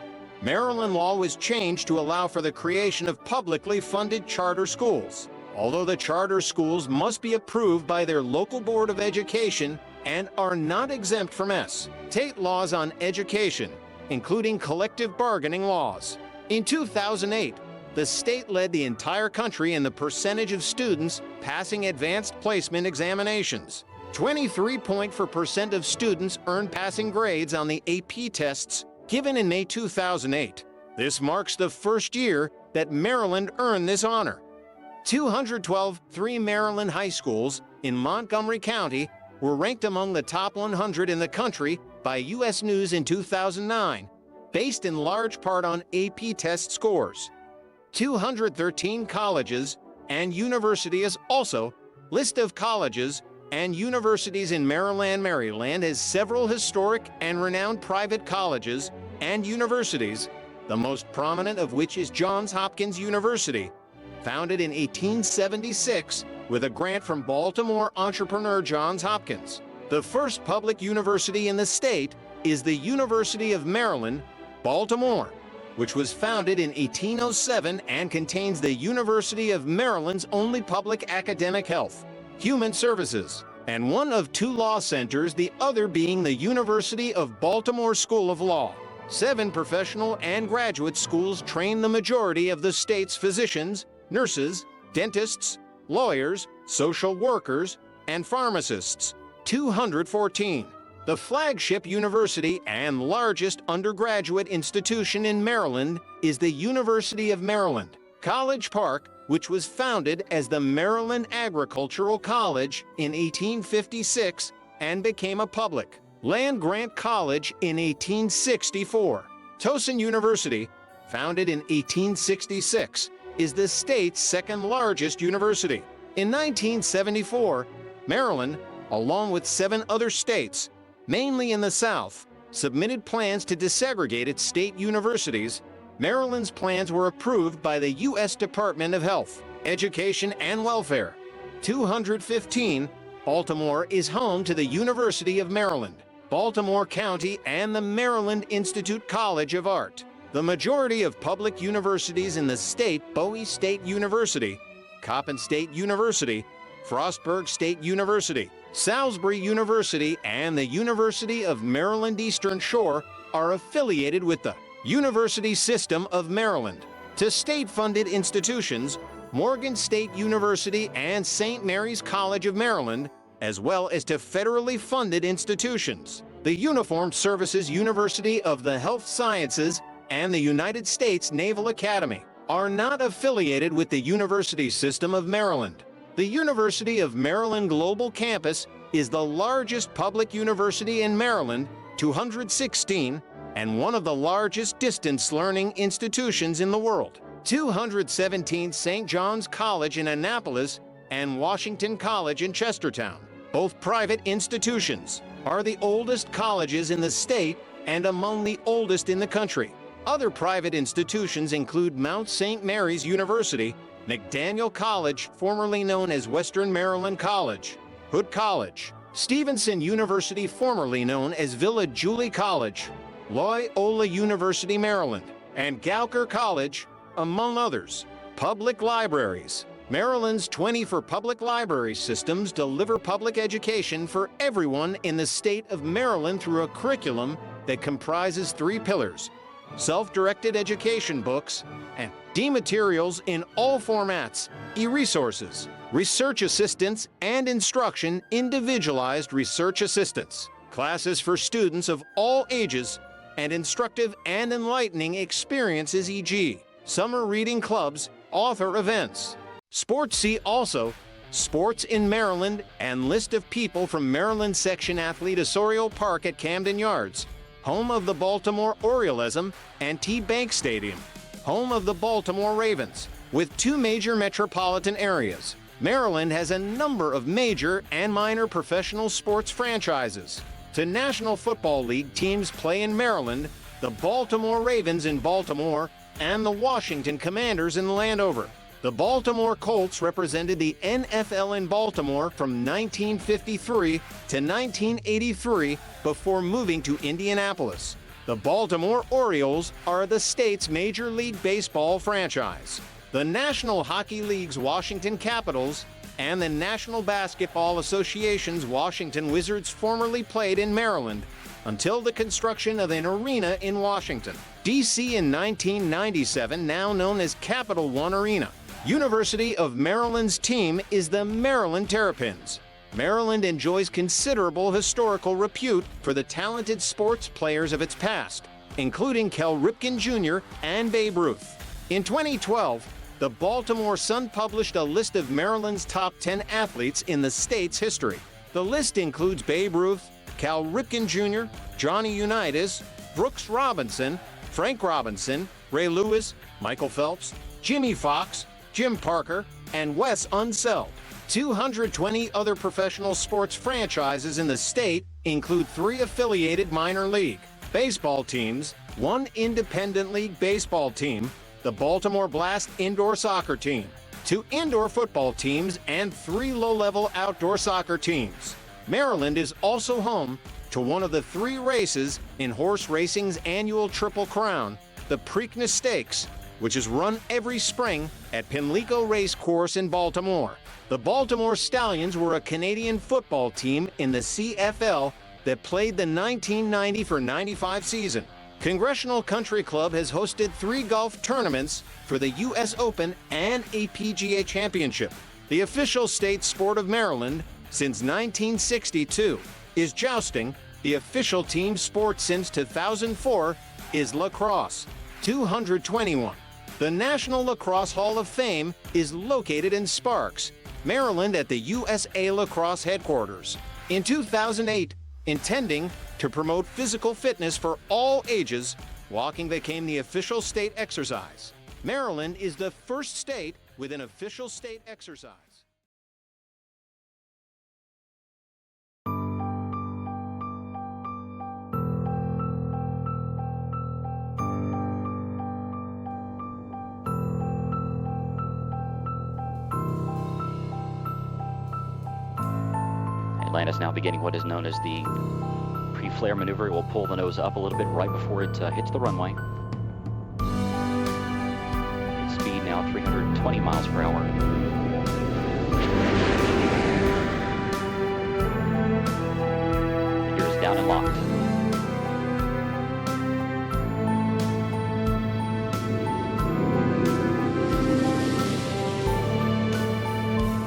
Maryland law was changed to allow for the creation of publicly funded charter schools. Although the charter schools must be approved by their local board of education and are not exempt from state laws on education, including collective bargaining laws. In 2008, the state led the entire country in the percentage of students passing advanced placement examinations. 23% of students earned passing grades on the AP tests given in May 2008. This marks the first year that Maryland earned this honor. 212. 3 Maryland high schools in Montgomery County were ranked among the top 100 in the country by U.S. News in 2009, based in large part on AP test scores. 213 colleges and universities. Also, list of colleges and universities in Maryland. Maryland has several historic and renowned private colleges, and universities, the most prominent of which is Johns Hopkins University, founded in 1876 with a grant from Baltimore entrepreneur Johns Hopkins. The first public university in the state is the University of Maryland, Baltimore, which was founded in 1807 and contains the University of Maryland's only public academic health, human services, and one of two law centers, the other being the University of Baltimore School of Law. 7 professional and graduate schools train the majority of the state's physicians, nurses, dentists, lawyers, social workers, and pharmacists. 214. The flagship university and largest undergraduate institution in Maryland is the University of Maryland. College Park, which was founded as the Maryland Agricultural College in 1856 and became a public land-grant college in 1864. Towson University, founded in 1866, is the state's second-largest university. In 1974, Maryland, along with 7 other states, mainly in the South, submitted plans to desegregate its state universities. Maryland's plans were approved by the U.S. Department of Health, Education, and Welfare. 215. Baltimore is home to the University of Maryland, Baltimore County, and the Maryland Institute College of Art. The majority of public universities in the state: Bowie State University, Coppin State University, Frostburg State University, Salisbury University, and the University of Maryland Eastern Shore, are affiliated with the University System of Maryland. To state-funded institutions: Morgan State University and St. Mary's College of Maryland, as well as to federally funded institutions: the Uniformed Services University of the Health Sciences and the United States Naval Academy, are not affiliated with the University System of Maryland. The University of Maryland Global Campus is the largest public university in Maryland, 216, and one of the largest distance learning institutions in the world. 217. St. John's College in Annapolis and Washington College in Chestertown, both private institutions, are the oldest colleges in the state and among the oldest in the country. Other private institutions include Mount St. Mary's University, McDaniel College, formerly known as Western Maryland College, Hood College, Stevenson University, formerly known as Villa Julie College, Loyola University, Maryland, and Gowker College, among others. Public libraries. Maryland's 24 public library systems deliver public education for everyone in the state of Maryland through a curriculum that comprises 3 pillars: self-directed education books and materials in all formats, e-resources, research assistance, and instruction, individualized research assistance, classes for students of all ages, and instructive and enlightening experiences, e.g., summer reading clubs, author events. Sports. See also Sports in Maryland and list of people from Maryland section: athlete Osorio Park at Camden Yards, home of the Baltimore Orioles, and T-Bank Stadium, home of the Baltimore Ravens. With 2 major metropolitan areas, Maryland has a number of major and minor professional sports franchises. The National Football League teams play in Maryland: the Baltimore Ravens in Baltimore and the Washington Commanders in Landover. The Baltimore Colts represented the NFL in Baltimore from 1953 to 1983 before moving to Indianapolis. The Baltimore Orioles are the state's Major League Baseball franchise. The National Hockey League's Washington Capitals and the National Basketball Association's Washington Wizards formerly played in Maryland until the construction of an arena in Washington, D.C. in 1997, now known as Capital One Arena. University of Maryland's team is the Maryland Terrapins. Maryland enjoys considerable historical repute for the talented sports players of its past, including Cal Ripken Jr. and Babe Ruth. In 2012, the Baltimore Sun published a list of Maryland's top 10 athletes in the state's history. The list includes Babe Ruth, Cal Ripken Jr., Johnny Unitas, Brooks Robinson, Frank Robinson, Ray Lewis, Michael Phelps, Jimmy Fox, Jim Parker, and Wes Unseld. 220 other professional sports franchises in the state include 3 affiliated minor league baseball teams, one independent league baseball team, the Baltimore Blast indoor soccer team, 2 indoor football teams, and 3 low-level outdoor soccer teams. Maryland is also home to one of the 3 races in horse racing's annual Triple Crown, the Preakness Stakes, which is run every spring at Pimlico Race Course in Baltimore. The Baltimore Stallions were a Canadian football team in the CFL that played the 1990-95 season. Congressional Country Club has hosted 3 golf tournaments for the U.S. Open and a PGA Championship. The official state sport of Maryland since 1962 is jousting. The official team sport since 2004 is lacrosse. 221. The National Lacrosse Hall of Fame is located in Sparks, Maryland at the USA Lacrosse headquarters. In 2008, intending to promote physical fitness for all ages, walking became the official state exercise. Maryland is the first state with an official state exercise. Atlanta's now beginning what is known as the pre-flare maneuver. It will pull the nose up a little bit right before it hits the runway. Its speed now 320 miles per hour. The gear is down and locked.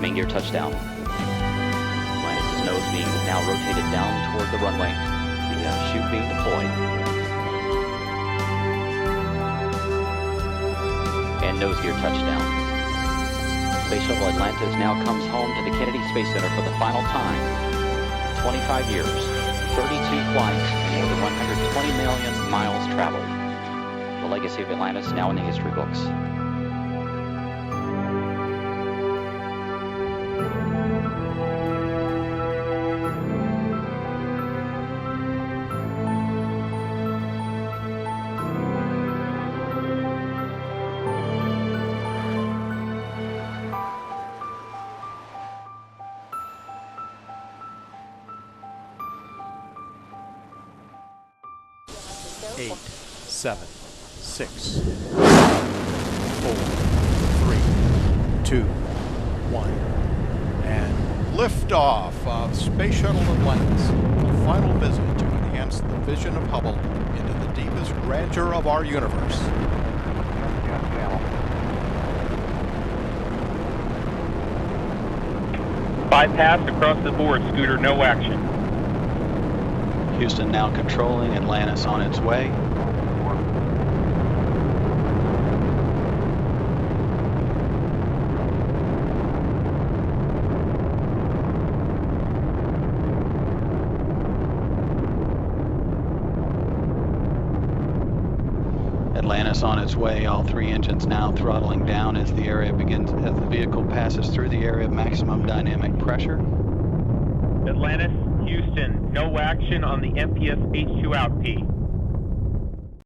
Main gear touchdown. Nose being now rotated down toward the runway. The chute being deployed. And nose gear touchdown. Space Shuttle Atlantis now comes home to the Kennedy Space Center for the final time. 25 years, 32 flights, more than 120 million miles traveled. The legacy of Atlantis now in the history books. Eight, 7, 6, 4, 3, 2, 1, and liftoff of Space Shuttle Atlantis, a final visit to enhance the vision of Hubble into the deepest grandeur of our universe. Bypass across the board, Scooter, no action. Houston now controlling, Atlantis on its way. Atlantis on its way, all 3 engines now throttling down as the vehicle passes through the area of maximum dynamic pressure. Atlantis, Houston, no action on the MPS H2 out P.